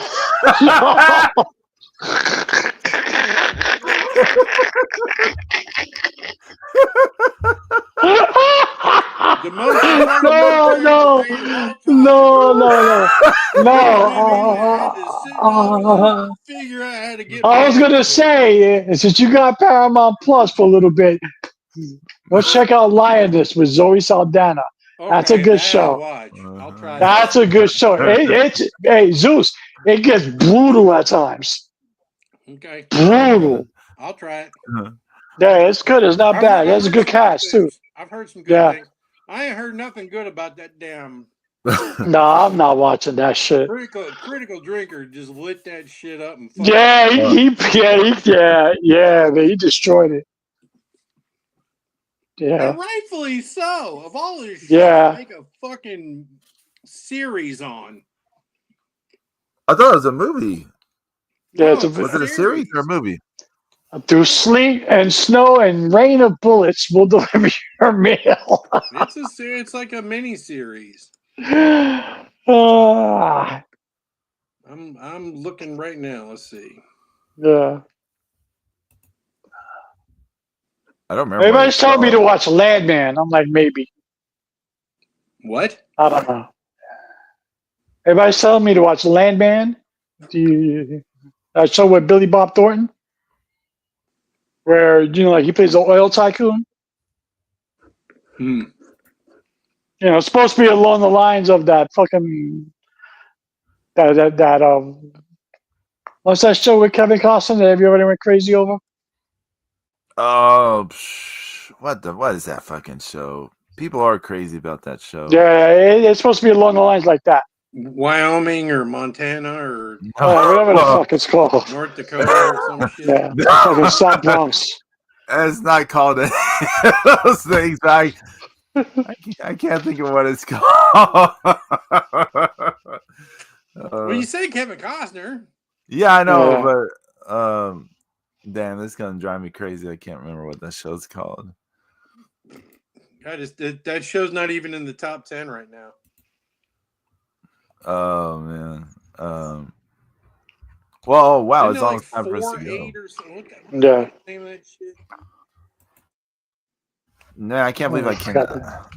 the most important No, military no, parade of all time. no. Women had to sit down and figure out how to get. I was mail gonna to say, since you got Paramount Plus for a little bit, go check out Lioness with Zoe Saldana. them. That's a Okay, good that I'll show. watch. I'll try That's that. a good show. It's hey Zeus. It gets brutal at times. Okay, Brutal. I'll try it. Yeah, it's good. It's not bad. It has a heard good some cast too. things. I've heard some good Yeah. things. I ain't heard nothing good about that damn No, I'm not watching that shit. critical drinker. Just lit that shit up and Yeah, man, he destroyed it. Yeah, and rightfully so. Of all this shit Yeah. to make a fucking series on. I thought it was a movie. yeah. No, It's it's Was it a series or a movie? through sleet and snow and rain of bullets, we'll deliver your mail. It's like a mini series. Ah, I'm looking right now. Let's see. yeah. I don't remember. what Everybody's it's telling me to called. watch Landman. I'm like, maybe. What? I don't know. Everybody's telling me to watch Landman. That show with Billy Bob Thornton, where like he plays the oil tycoon. Hmm. It's supposed to be along the lines of that fucking that what's that show with Kevin Costner that everybody went crazy over? Oh, what is that fucking show? People are crazy about that show. Yeah, it's supposed to be along the lines like that. Wyoming or Montana or Whatever the fuck it's called. North Dakota or some shit. Yeah, fucking South Bronx. It's not called those things. But I can't think of what it's called. Well, you say Kevin Costner. Yeah, I know, Yeah. but damn, this is gonna drive me crazy. I can't remember what that show's called. That show's not even in the top 10 right now. Oh man. Well, wow, Isn't it's it almost like time for us to 4-8 go. or something. Yeah. Name of that shit? No, I can't believe Oh,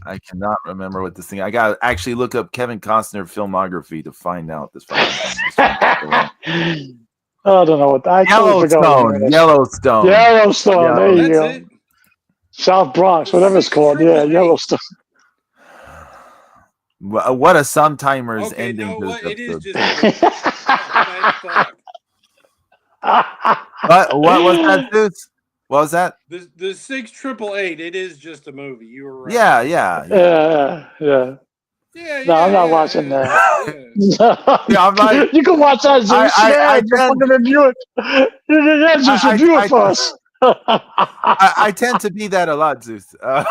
I cannot remember what this thing. I gotta actually look up Kevin Costner filmography to find out this fucking I don't know what I totally forgot what the name of that Yellowstone. Yellowstone. There you That's go. it. South Bronx, The whatever it's 6 called. Yeah, 888. Yellowstone. What a sometimers Okay, ending no, to what this it is episode. just fat fuck. What was that, dudes? What was that? The 6 888. It is just a movie. You were right. Yeah. Yeah. Yeah. No, I'm not watching that. Yeah, I'm like, you can watch that, Zeus. I You can fucking review it. Yeah, just review it for us. I tend to be that a lot, Zeus. Yeah,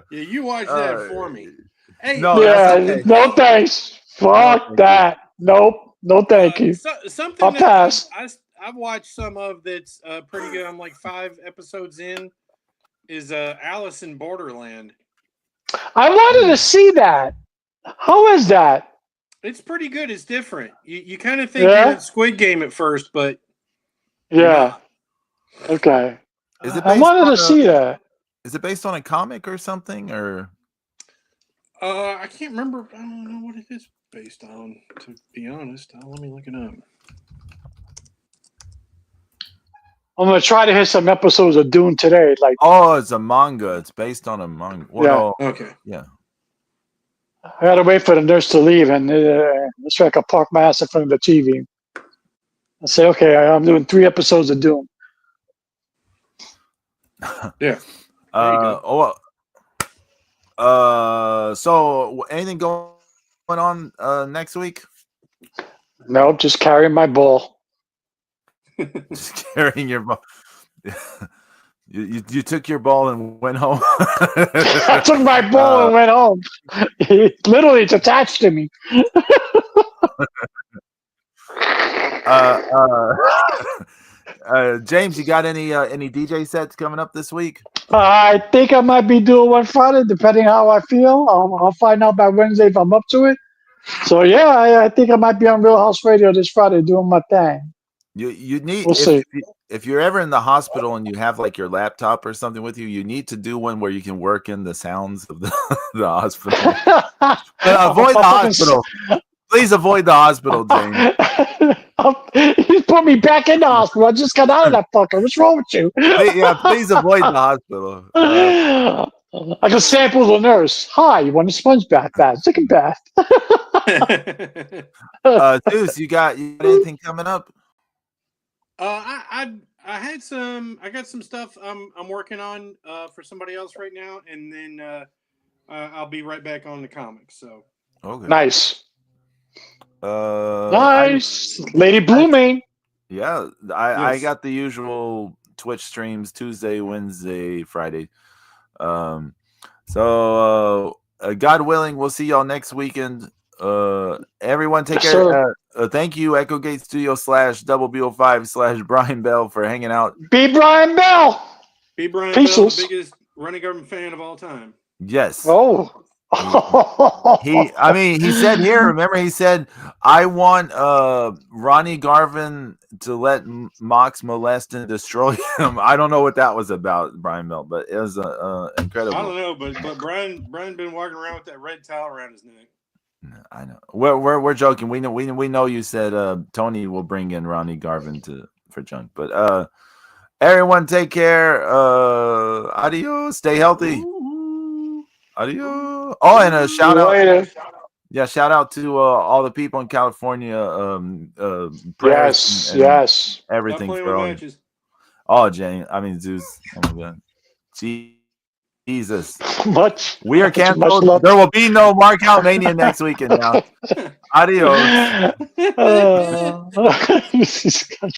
you watch that for me. Hey, No, Yeah, that's okay. no thanks. Fuck thank that. Nope. No thank you. Something I'll that pass. I've watched some of that's pretty good. I'm like 5 episodes in. Is Alice in Borderland. I wanted to see that. How is that? It's pretty good. It's different. You kind of think Yeah? you're in Squid Game at first, but Yeah. Okay. Is it I based wanted on to see that. Is it based on a comic or something? Or I can't remember. I don't know what it is based on. To be honest, let me look it up. I'm gonna try to hit some episodes of Dune today. Like, oh, it's a manga. It's based on a manga. Well, Okay. Yeah. I gotta wait for the nurse to leave, and so I can park my ass in front of the TV. I say, okay, I'm doing 3 episodes of Dune. Yeah. So anything going on next week? Nope, just carrying my ball. Just carrying your You took your ball and went home. I took my ball and went home. Literally, it's attached to me. James, you got any DJ sets coming up this week? I think I might be doing one Friday, depending how I feel. I'll find out by Wednesday if I'm up to it. So yeah, I think I might be on Real House Radio this Friday doing my thing. You need We'll see. if you're ever in the hospital and you have like your laptop or something with you, you need to do one where you can work in the sounds of the hospital. Avoid the hospital. Please avoid the hospital, James. You put me back in the hospital. I just got out of that fucker. What's wrong with you? Please avoid the hospital. I can sample the nurse. Hi, you want a sponge bath? Take a bath. Deuce, you got anything coming up? I got some stuff I'm working on for somebody else right now, and then I'll be right back on the comics. So okay, nice. Nice, Lady Blooming. Yeah, I got the usual Twitch streams Tuesday, Wednesday, Friday. So God willing, we'll see y'all next weekend. Everyone take care. Thank you, EchoGate Studio /BO5 /Brian Bell for hanging out. Be Brian Bell. Be Brian Bell, the biggest running government fan of all time. Yes. Oh. He said here, remember he said, I want Ronnie Garvin to let Mox molest and destroy him. I don't know what that was about, Brian Bell, but it was incredible. I don't know, but Brian been walking around with that red towel around his neck. I know. We're joking. We know you said Tony will bring in Ronnie Garvin for junk, but everyone take care. Adios. Stay healthy. Adios. Oh, and a shout out. Yeah, shout out to all the people in California. Prayers yes. Everything for all. Jane. Zeus. Oh my God. Jesus. We are canceled. There will be no Markout Mania next weekend now. Adios.